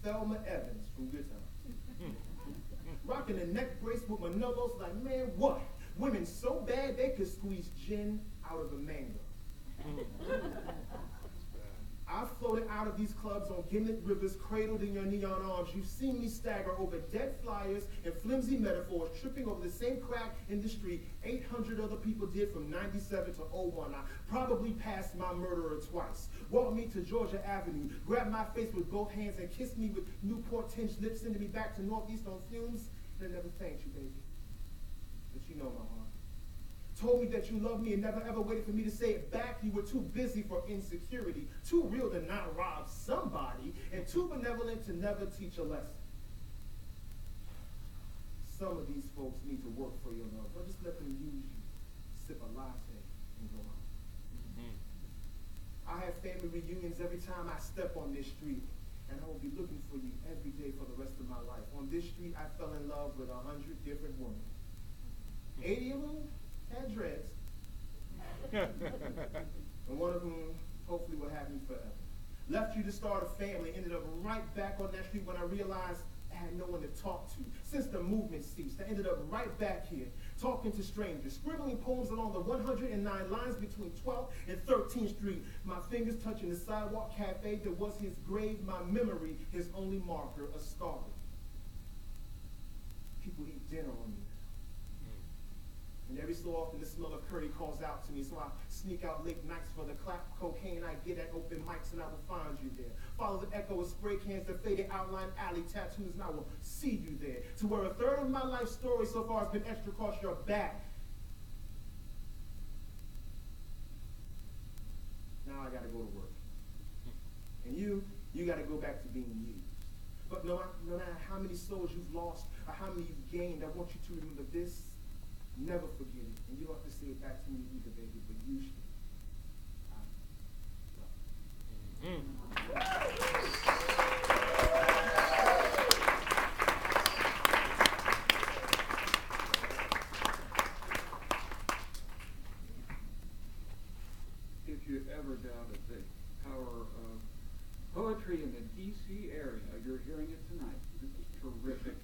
Speaker 9: Thelma Evans from Good Times. Rocking a neck brace with Manolos, like, man, what? Women so bad they could squeeze gin out of a mango. I've floated out of these clubs on gimlet rivers, cradled in your neon arms. You've seen me stagger over dead flyers and flimsy metaphors, tripping over the same crack in the street 800 other people did from 97 to '01. I probably passed my murderer twice. Walked me to Georgia Avenue, grabbed my face with both hands and kissed me with Newport-tinged lips, sending me back to Northeast on fumes. And I never thanked you, baby. But you know my heart. Told me that you loved me and never ever waited for me to say it back. You were too busy for insecurity, too real to not rob somebody, and too benevolent to never teach a lesson. Some of these folks need to work for your love, but just let them use you. Sip a latte and go on. I have family reunions every time I step on this street, and I will be looking for you every day for the rest of my life. On this street, I fell in love with 100 different women. 80 of them had dreads, and one of whom hopefully will have me forever. Left you to start a family, ended up right back on that street when I realized I had no one to talk to. Since the movement ceased, I ended up right back here, talking to strangers, scribbling poems along the 109 lines between 12th and 13th Street. My fingers touching the sidewalk cafe that was his grave, my memory, his only marker, a scar. People eat dinner on me. And every so often the smell of curry calls out to me, so I sneak out late nights for the clap cocaine I get at open mics, and I will find you there. Follow the echo of spray cans, the faded outline alley tattoos, and I will see you there. To where a third of my life story so far has been etched across your back. Now I gotta go to work. And you gotta go back to being you. But no matter how many souls you've lost or how many you've gained, I want you to remember this. Never forget it. And you don't have to say it back to me either, baby, but you should.
Speaker 3: If you ever doubted the power of poetry in the D.C. area, you're hearing it tonight. This is terrific.